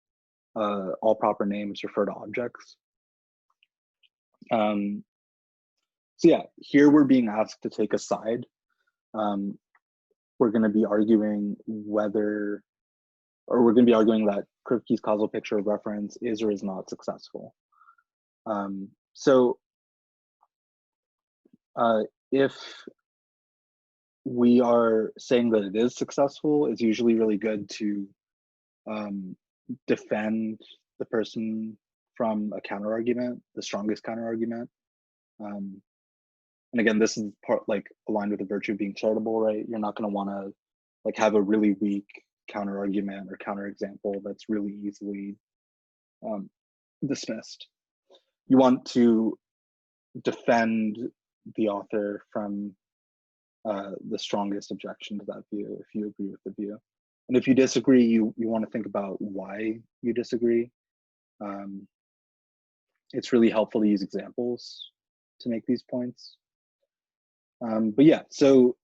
all proper names refer to objects. So yeah, here we're being asked to take a side. We're going to be arguing whether, or we're going to be arguing that Kripke's causal picture of reference is or is not successful. So if we are saying that it is successful, it's usually really good to defend the person from a counter argument, the strongest counter argument. And again, this is part like aligned with the virtue of being charitable, right? You're not going to want to like have a really weak counter argument or counter example that's really easily dismissed. You want to defend the author from the strongest objection to that view, if you agree with the view. And if you disagree, you want to think about why you disagree. It's really helpful to use examples to make these points. But yeah, so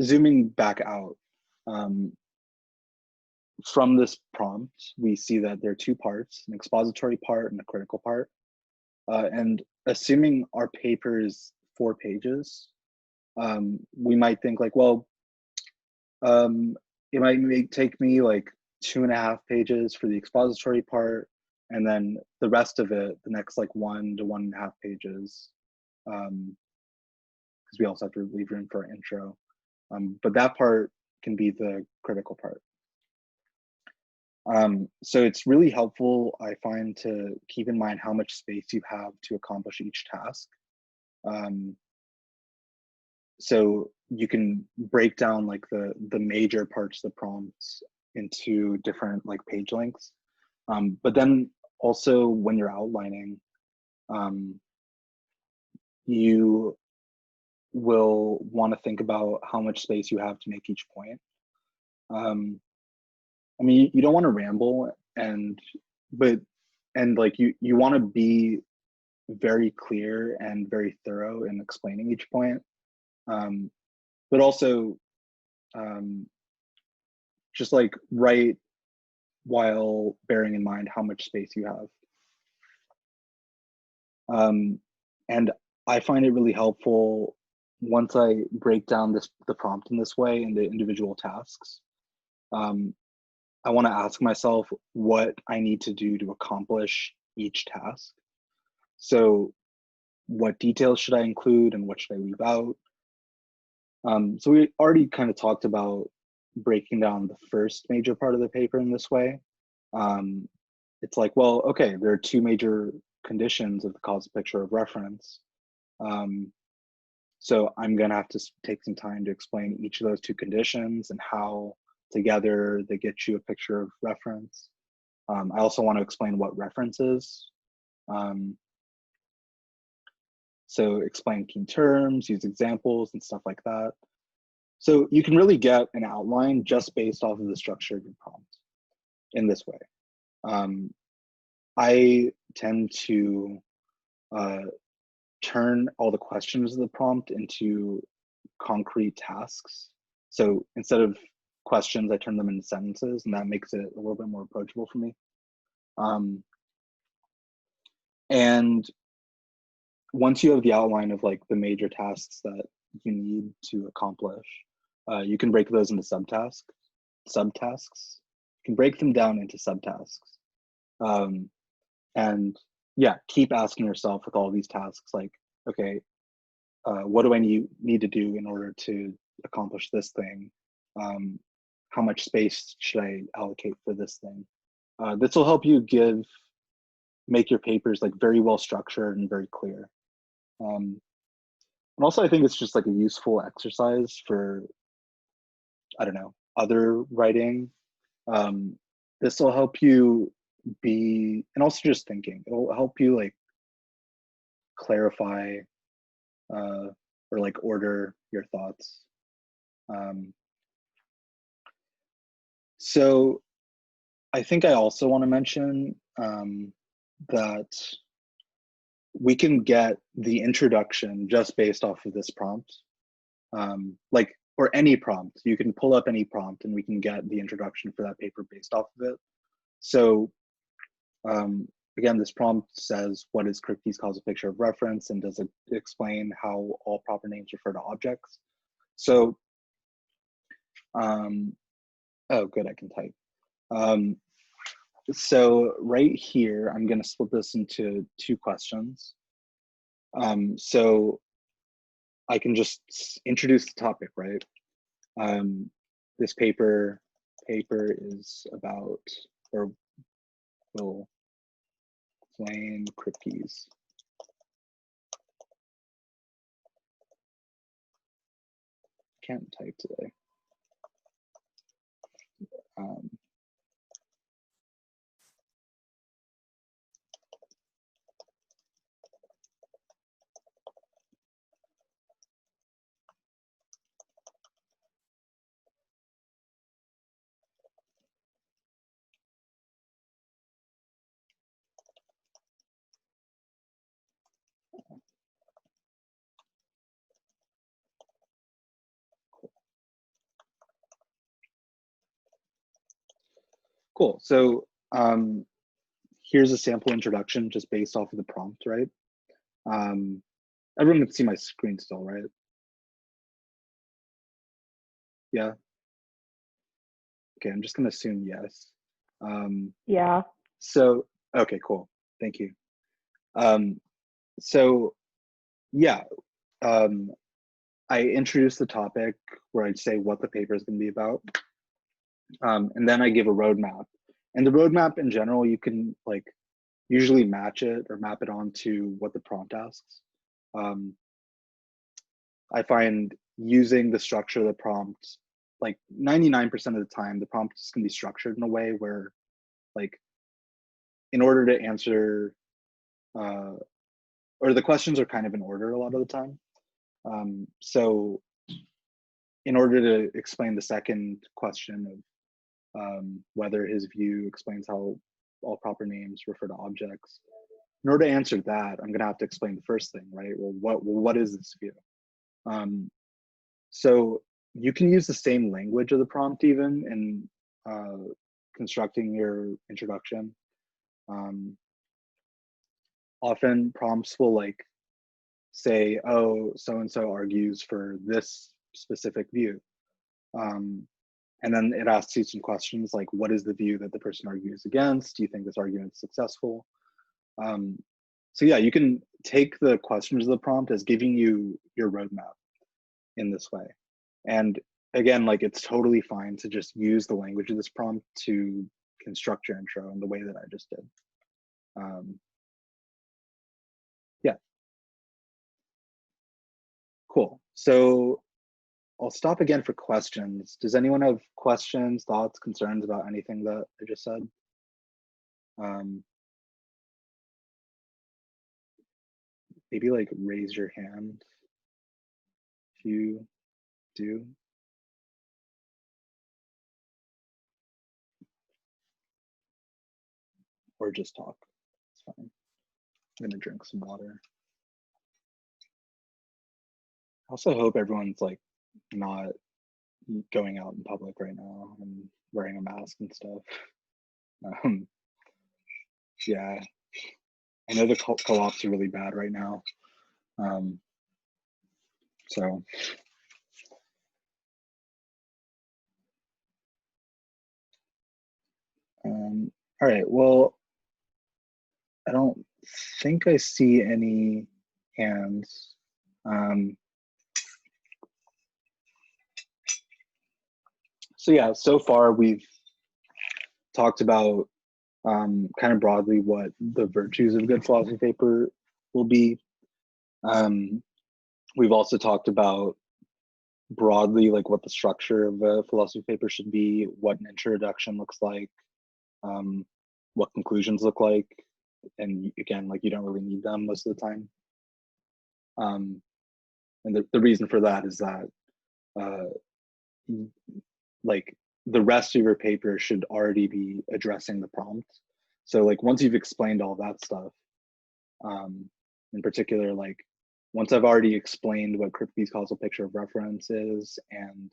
zooming back out, from this prompt, we see that there are two parts, an expository part and a critical part. And assuming our paper is 4 pages, we might think like, well, it might take me like 2.5 pages for the expository part, and then the rest of it, the next like 1 to 1.5 pages, because we also have to leave room for our intro. But that part can be the critical part. So it's really helpful, I find, to keep in mind how much space you have to accomplish each task. So you can break down like the major parts of the prompts into different like page lengths. But then also when you're outlining, you will want to think about how much space you have to make each point. I mean, you don't want to ramble, but like you want to be very clear and very thorough in explaining each point, but also just like write while bearing in mind how much space you have. And I find it really helpful once I break down the prompt in this way into individual tasks. I want to ask myself what I need to do to accomplish each task. So what details should I include and what should I leave out? So we already kind of talked about breaking down the first major part of the paper in this way. It's like, well, okay, there are two major conditions of the causal picture of reference. So I'm gonna have to take some time to explain each of those two conditions and how together they get you a picture of reference. I also want to explain what reference is. So explain key terms, use examples and stuff like that. So you can really get an outline just based off of the structure of your prompt in this way. I tend to turn all the questions of the prompt into concrete tasks. So instead of questions, I turn them into sentences, and that makes it a little bit more approachable for me. And once you have the outline of like the major tasks that you need to accomplish, you can break those into subtasks. You can break them down into subtasks. And yeah, keep asking yourself with all these tasks, like, okay, what do I need to do in order to accomplish this thing? How much space should I allocate for this thing? This will help you make your papers like very well structured and very clear. And also I think it's just like a useful exercise for, I don't know, other writing. This will help you and also just thinking, it'll help you like clarify or like order your thoughts. So I think I also want to mention that we can get the introduction just based off of this prompt. Or any prompt, you can pull up any prompt and we can get the introduction for that paper based off of it. So again, this prompt says, what is Kripke's causal picture of reference, and does it explain how all proper names refer to objects? So, oh good, I can type. So right here, I'm gonna split this into two questions. So I can just introduce the topic, right? This paper is about, or will explain Kripke's. Can't type today. Cool. So here's a sample introduction just based off of the prompt, right? Everyone can see my screen still, right? Yeah. Okay, I'm just gonna assume yes. Yeah. So, okay, cool. Thank you. So yeah, I introduce the topic where I'd say what the paper is gonna be about. And then I give a roadmap. And the roadmap in general, you can like usually match it or map it onto what the prompt asks. I find using the structure of the prompt, like 99% of the time, the prompt is going to be structured in a way where, like, in order to answer or the questions are kind of in order a lot of the time. So in order to explain the second question of whether his view explains how all proper names refer to objects, in order to answer that, I'm gonna have to explain the first thing, right? Well, what is this view? So you can use the same language of the prompt even in constructing your introduction. Often prompts will like say, oh, so-and-so argues for this specific view. And then it asks you some questions like, what is the view that the person argues against? Do you think this argument is successful? So yeah, you can take the questions of the prompt as giving you your roadmap in this way. And again, like it's totally fine to just use the language of this prompt to construct your intro in the way that I just did. Yeah. Cool. So I'll stop again for questions. Does anyone have questions, thoughts, concerns about anything that I just said? Maybe like raise your hand if you do. Or just talk, it's fine. I'm gonna drink some water. I also hope everyone's like not going out in public right now and wearing a mask and stuff. Yeah, I know the co-ops are really bad right now. So. All right, well, I don't think I see any hands. So yeah, so far we've talked about kind of broadly what the virtues of a good philosophy paper will be. We've also talked about broadly like what the structure of a philosophy paper should be, what an introduction looks like, what conclusions look like, and again, like you don't really need them most of the time. And the reason for that is that like the rest of your paper should already be addressing the prompt. So like once you've explained all that stuff, in particular, like once I've already explained what Kripke's causal picture of reference is and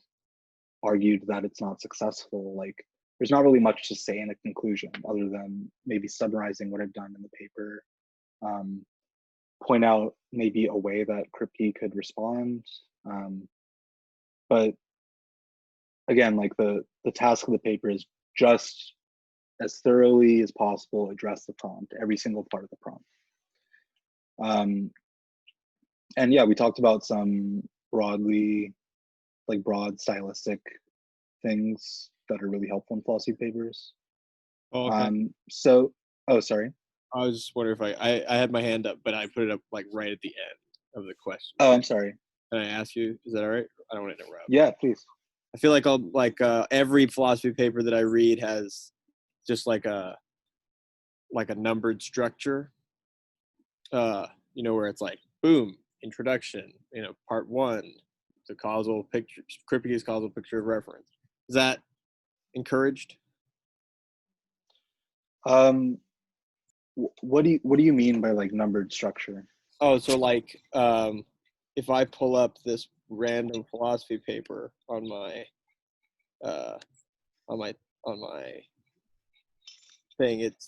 argued that it's not successful, like there's not really much to say in a conclusion other than maybe summarizing what I've done in the paper, point out maybe a way that Kripke could respond. But again, like the task of the paper is just as thoroughly as possible address the prompt, every single part of the prompt. And yeah, we talked about some broadly, like broad stylistic things that are really helpful in philosophy papers. Oh, okay. So, oh, sorry. I was just wondering if I had my hand up, but I put it up like right at the end of the question. Oh, I'm sorry. Can I ask you? Is that all right? I don't want to interrupt. Yeah, please. I feel like every philosophy paper that I read has just like a numbered structure. You know, where it's like boom, introduction. You know, part 1, the causal picture, Kripke's causal picture of reference. Is that encouraged? What do you mean by like numbered structure? Oh, so like if I pull up this random philosophy paper on my thing, it's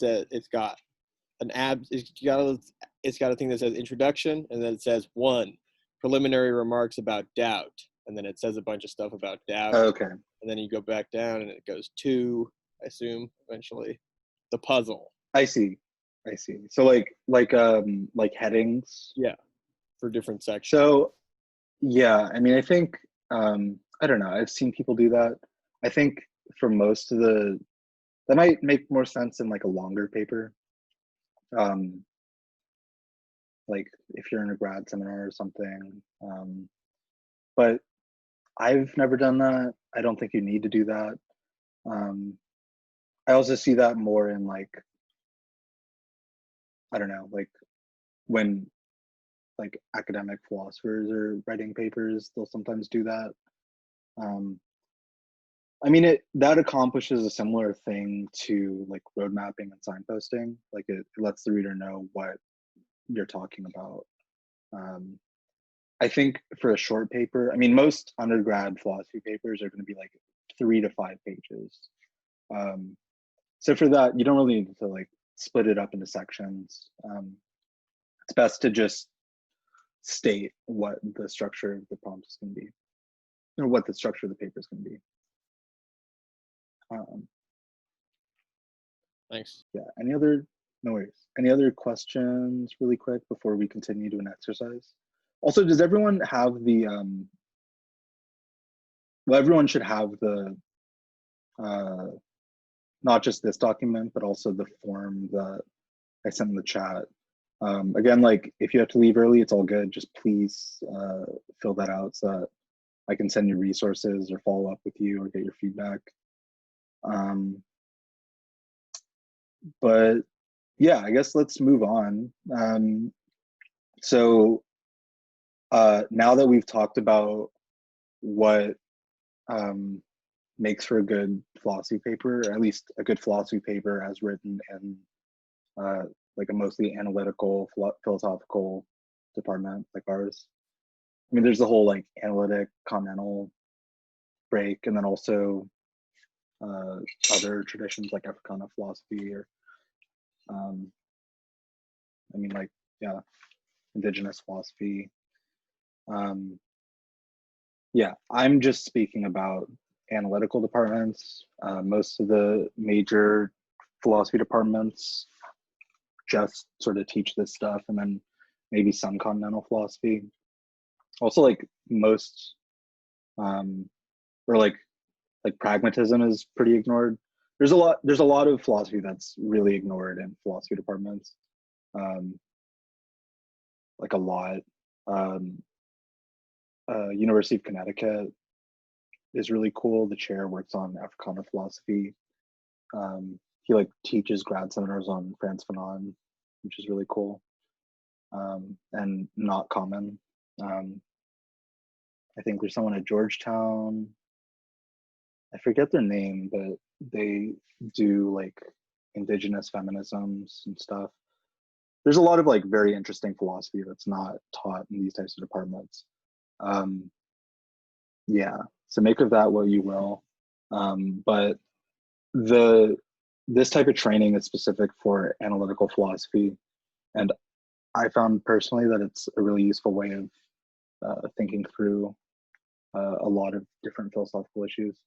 got it's got a thing that says introduction, and then it says 1 preliminary remarks about doubt, and then it says a bunch of stuff about doubt. Okay. And then you go back down and it goes 2, I assume, eventually the puzzle. I see. So like headings. Yeah, for different sections. So yeah, I mean, I think I don't know, I've seen people do that. I think for most of that might make more sense in like a longer paper. Like if you're in a grad seminar or something. But I've never done that. I don't think you need to do that. I also see that more in like, I don't know, like when like academic philosophers are writing papers, they'll sometimes do that. I mean, that accomplishes a similar thing to like road mapping and signposting. Like it lets the reader know what you're talking about. I think for a short paper, I mean, most undergrad philosophy papers are going to be like 3 to 5 pages. So for that, you don't really need to like split it up into sections. It's best to just state what the structure of the prompt is going to be, or what the structure of the paper is going to be. Thanks. Yeah, no worries. Any other questions really quick before we continue to an exercise? Also, does everyone have the, well, everyone should have the, not just this document, but also the form that I sent in the chat. Again, like if you have to leave early, it's all good. Just please fill that out so that I can send you resources or follow up with you or get your feedback. But yeah, I guess let's move on. So now that we've talked about what makes for a good philosophy paper, or at least a good philosophy paper as written in like a mostly analytical philosophical department like ours. I mean, there's the whole like analytic continental break, and then also other traditions like Africana philosophy, or I mean, like, yeah, indigenous philosophy. Yeah, I'm just speaking about analytical departments. Most of the major philosophy departments just sort of teach this stuff, and then maybe some continental philosophy. Also, like most, or like pragmatism is pretty ignored. There's a lot of philosophy that's really ignored in philosophy departments. Like a lot. University of Connecticut is really cool. The chair works on Africana philosophy. He like teaches grad seminars on Frantz Fanon, which is really cool and not common. I think there's someone at Georgetown. I forget their name, but they do like indigenous feminisms and stuff. There's a lot of like very interesting philosophy that's not taught in these types of departments. Yeah, so make of that what you will. But this type of training is specific for analytical philosophy, and I found personally that it's a really useful way of thinking through a lot of different philosophical issues.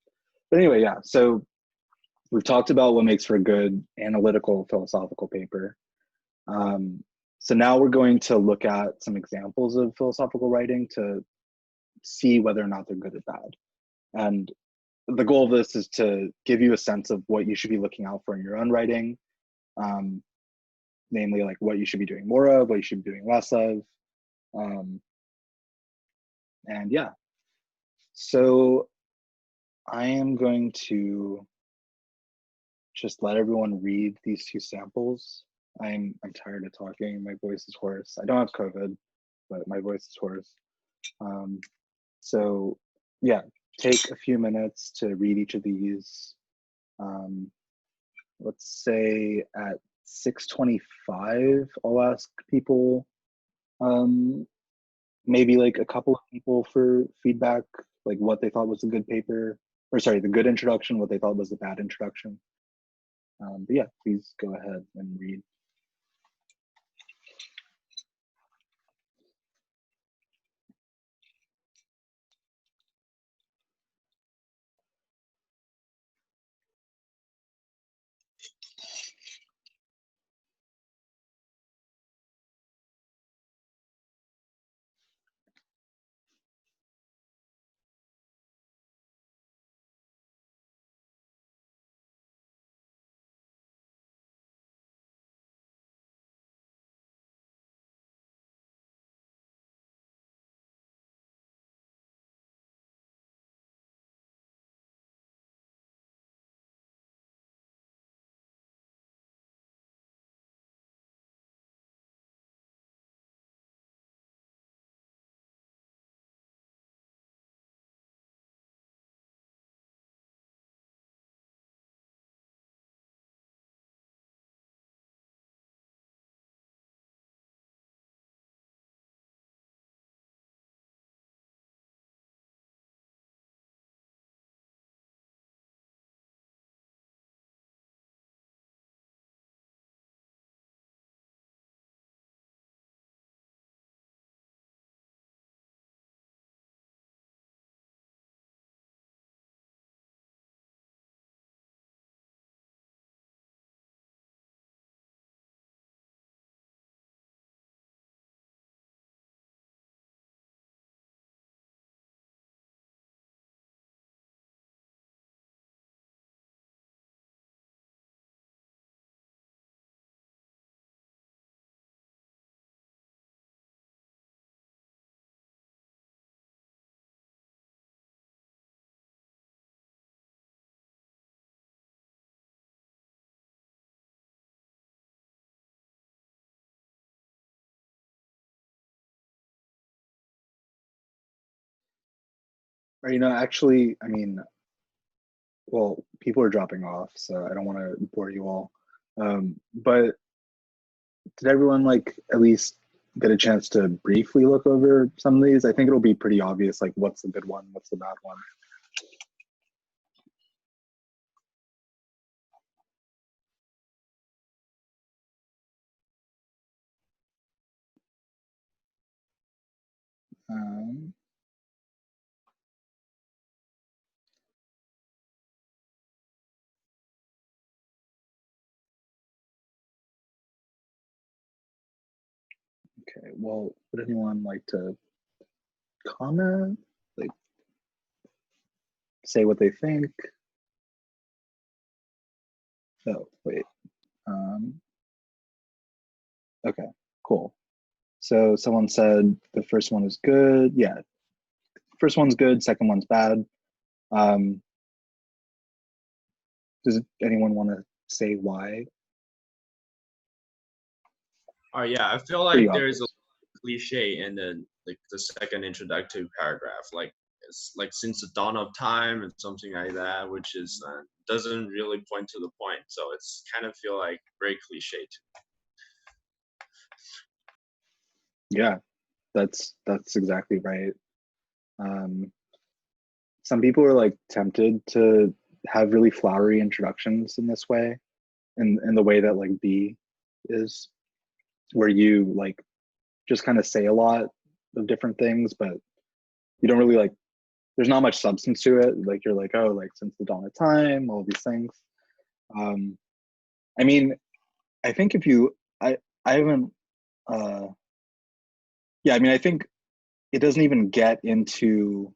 But anyway, yeah, so we've talked about what makes for a good analytical philosophical paper. So now we're going to look at some examples of philosophical writing to see whether or not they're good or bad. And the goal of this is to give you a sense of what you should be looking out for in your own writing, namely like what you should be doing more of, what you should be doing less of. And yeah, so I am going to just let everyone read these 2 samples. I'm tired of talking. My voice is hoarse. I don't have COVID, but my voice is hoarse. So yeah, take a few minutes to read each of these. Let's say at 6:25, I'll ask people, maybe like a couple of people for feedback, like what they thought was a good paper, or sorry, the good introduction, what they thought was the bad introduction. But yeah, please go ahead and read. Or, you know, actually, I mean, well, people are dropping off, so I don't want to bore you all. But did everyone like at least get a chance to briefly look over some of these? I think it'll be pretty obvious, like what's the good one, what's the bad one. Okay, well, would anyone like to comment? Like, say what they think? Oh, wait. Okay, cool. So someone said the first one is good. Yeah, first one's good, second one's bad. Does anyone want to say why? Oh yeah, I feel like there's a cliche in the second introductory paragraph, like it's like since the dawn of time and something like that, which is doesn't really point to the point. So it's kind of feel like very cliche to me. Yeah, that's exactly right. Some people are like tempted to have really flowery introductions in this way, in the way that like B is, where you like just kind of say a lot of different things, but you don't really like, there's not much substance to it. Like you're like, oh, like since the dawn of time, all these things. I mean, I think if you, I haven't, yeah, I mean, I think it doesn't even get into,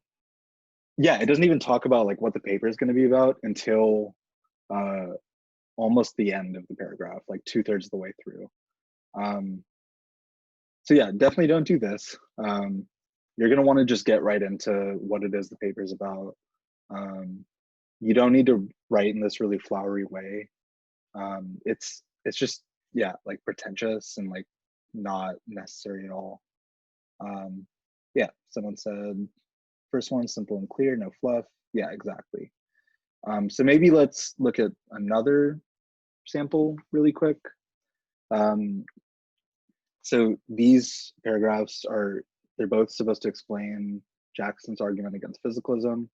yeah, it doesn't even talk about like what the paper is going to be about until almost the end of the paragraph, like 2/3 of the way through. So yeah, definitely don't do this. You're going to want to just get right into what it is the paper is about. You don't need to write in this really flowery way. It's just, yeah, like pretentious and like not necessary at all. Yeah, someone said first one, simple and clear, no fluff. Yeah, exactly. So maybe let's look at another sample really quick. So these paragraphs they're both supposed to explain Jackson's argument against physicalism.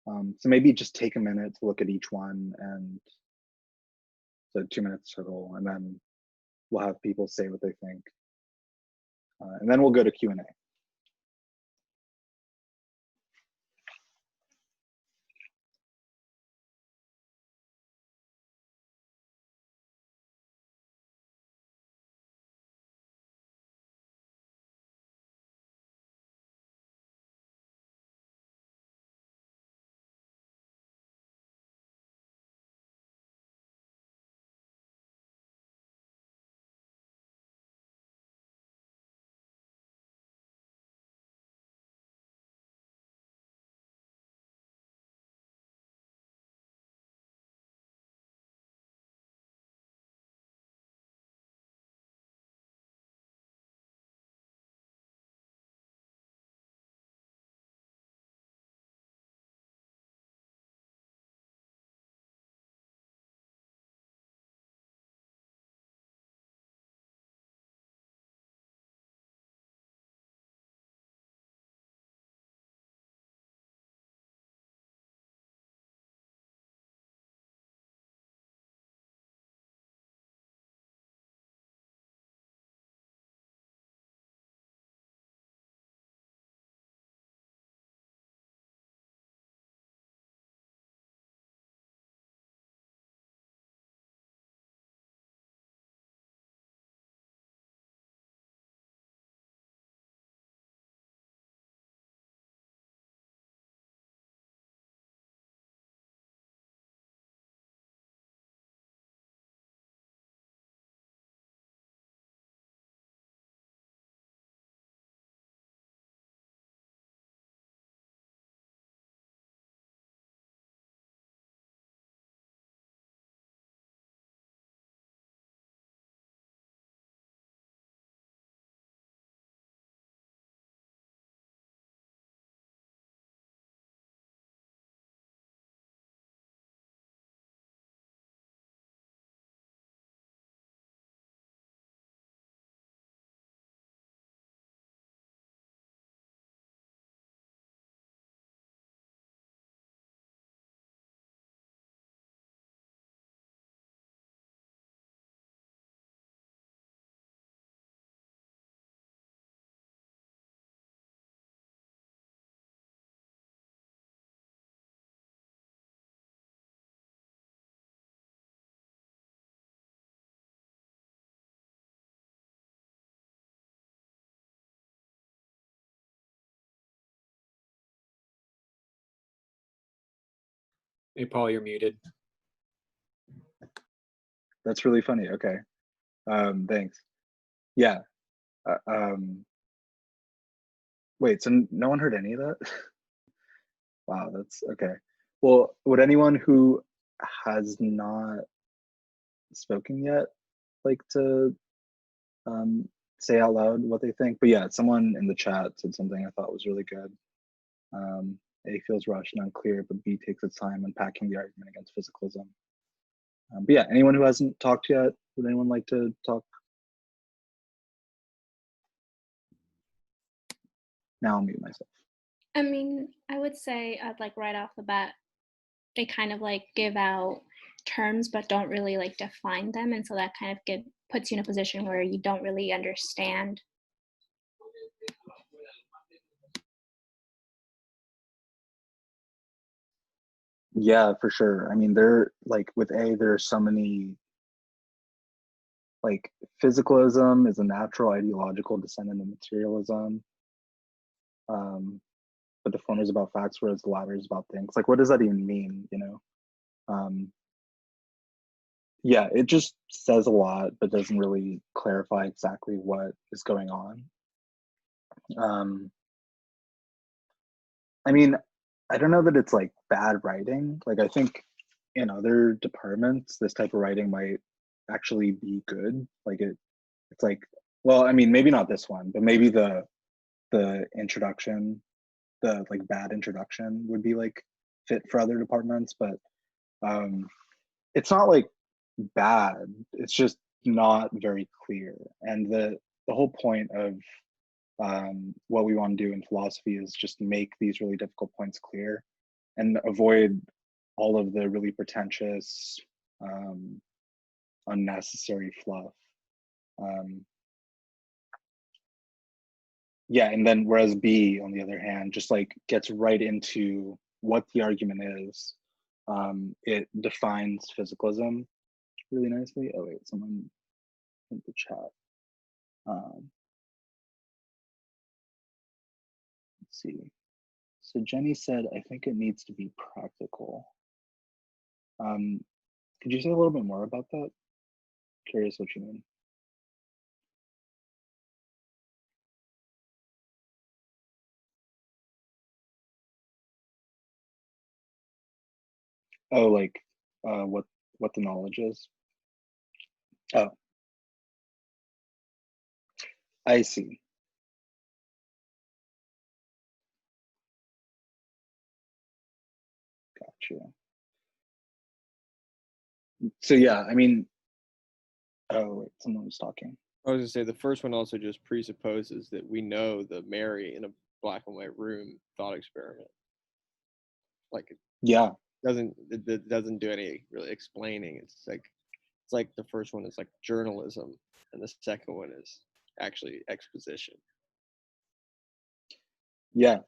So maybe just take a minute to look at each one, and so 2 minutes total, and then we'll have people say what they think. And then we'll go to Q&A. Hey, Paul, you're muted. That's really funny. Okay. Thanks. Yeah. Wait, so no one heard any of that? Wow, that's okay. Well, would anyone who has not spoken yet like to say out loud what they think? But yeah, someone in the chat said something I thought was really good. A feels rushed and unclear, but B takes its time unpacking the argument against physicalism. But yeah, anyone who hasn't talked yet, would anyone like to talk? Now I'll mute myself. I mean, I would say like right off the bat, they kind of like give out terms but don't really like define them, and so that kind of puts you in a position where you don't really understand. Yeah, for sure. I mean, there like with A, there are so many, like physicalism is a natural ideological descendant of materialism. But the former is about facts, whereas the latter is about things. Like, what does that even mean, you know? Yeah, it just says a lot, but doesn't really clarify exactly what is going on. I mean, I don't know that it's like bad writing. Like, I think in other departments, this type of writing might actually be good. Like it's like, well, I mean, maybe not this one, but maybe the introduction, the like bad introduction would be like fit for other departments, but it's not like bad. It's just not very clear. And the whole point of what we want to do in philosophy is just make these really difficult points clear and avoid all of the really pretentious, unnecessary fluff. Yeah, and then whereas B, on the other hand, just like gets right into what the argument is. It defines physicalism really nicely. Oh wait, someone in the chat. Let's see. So Jenny said, I think it needs to be practical. Could you say a little bit more about that? Curious what you mean. Oh, like what the knowledge is? Oh, I see. Gotcha. So yeah, I mean, oh wait, someone was talking. I was gonna say the first one also just presupposes that we know the Mary in a black and white room thought experiment. Like yeah, it doesn't do any really explaining. It's like the first one is like journalism, and the second one is actually exposition. Yeah,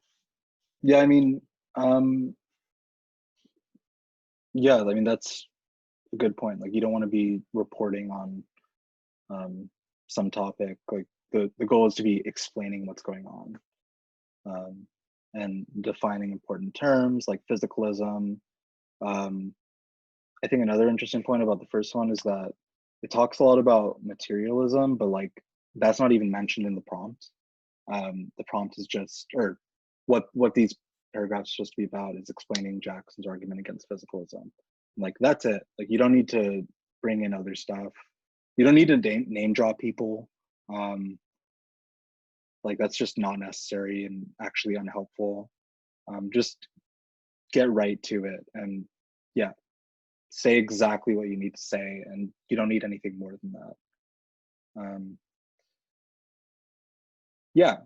I mean, yeah, I mean that's a good point. Like you don't want to be reporting on some topic. Like the goal is to be explaining what's going on, and defining important terms like physicalism. I think another interesting point about the first one is that it talks a lot about materialism, but like that's not even mentioned in the prompt. The prompt is just, or what these paragraphs are supposed to be about is explaining Jackson's argument against physicalism. Like that's it. Like you don't need to bring in other stuff. You don't need to name drop people. Like that's just not necessary and actually unhelpful. Just get right to it and yeah, say exactly what you need to say, and you don't need anything more than that. Yeah.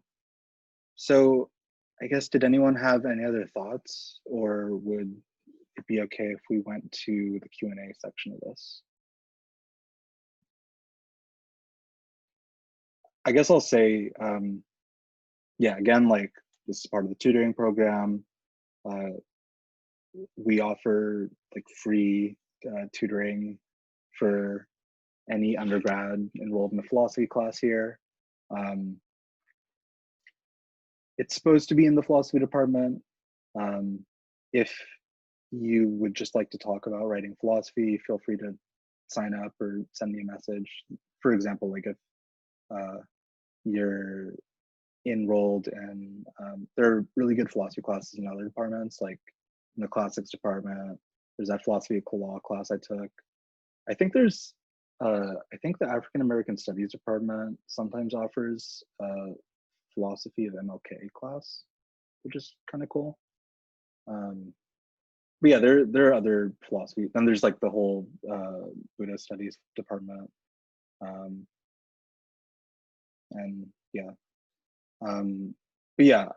So I guess, did anyone have any other thoughts, or would it be okay if we went to the Q&A section of this? I guess I'll say, yeah, again, like this is part of the tutoring program. We offer like free tutoring for any undergrad enrolled in the philosophy class here. It's supposed to be in the philosophy department. If you would just like to talk about writing philosophy, feel free to sign up or send me a message. For example, like if you're enrolled and there are really good philosophy classes in other departments, like in the classics department, there's that philosophical law class I took. I think there's, I think the African American Studies department sometimes offers a philosophy of MLK class, which is kind of cool. But yeah, there are other philosophy. Then there's like the whole Buddhist studies department, and yeah. But yeah,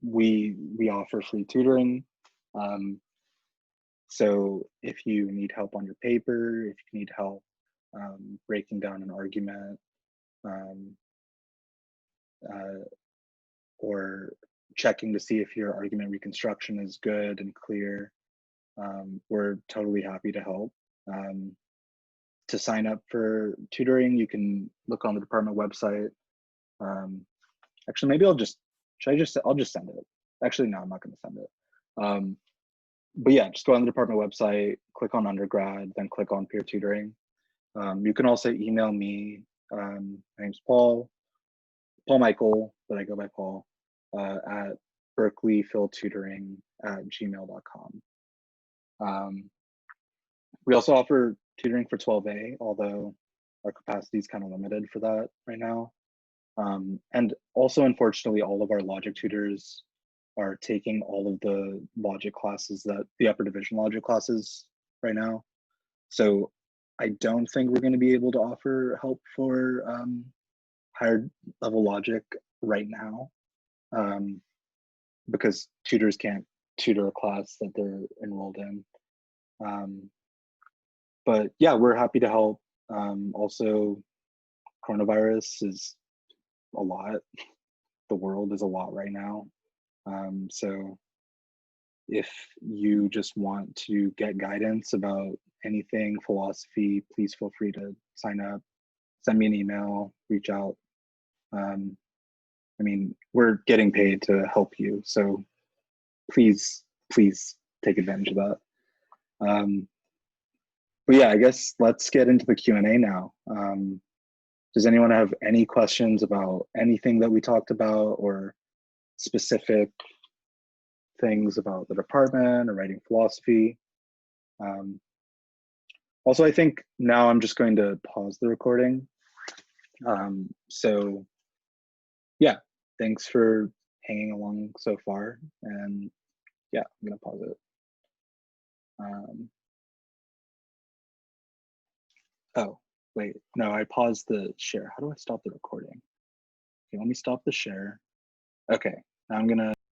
we offer free tutoring. So if you need help on your paper, if you need help breaking down an argument, or checking to see if your argument reconstruction is good and clear, we're totally happy to help. To sign up for tutoring, you can look on the department website. Actually, maybe I'll just send it. Actually, no, I'm not going to send it. But yeah, just go on the department website, click on undergrad, then click on peer tutoring. You can also email me. My name's Paul Michael, but I go by Paul, at berkeleyphiltutoring@gmail.com. We also offer tutoring for 12A, although our capacity is kind of limited for that right now. And also, unfortunately, all of our logic tutors are taking all of the logic classes, the upper division logic classes right now. So I don't think we're going to be able to offer help for higher level logic right now, because tutors can't tutor a class that they're enrolled in. But yeah, we're happy to help. Also, coronavirus is a lot. The world is a lot right now. So if you just want to get guidance about anything philosophy, please feel free to sign up, send me an email, reach out. I mean, we're getting paid to help you, so please take advantage of that. But yeah, I guess let's get into the Q&A now. Does anyone have any questions about anything that we talked about, or specific things about the department or writing philosophy? Also, I think now I'm just going to pause the recording. So yeah, thanks for hanging along so far. And yeah, I'm gonna pause it. Oh, wait, no, I paused the share. How do I stop the recording? Okay, let me stop the share. Okay, now I'm gonna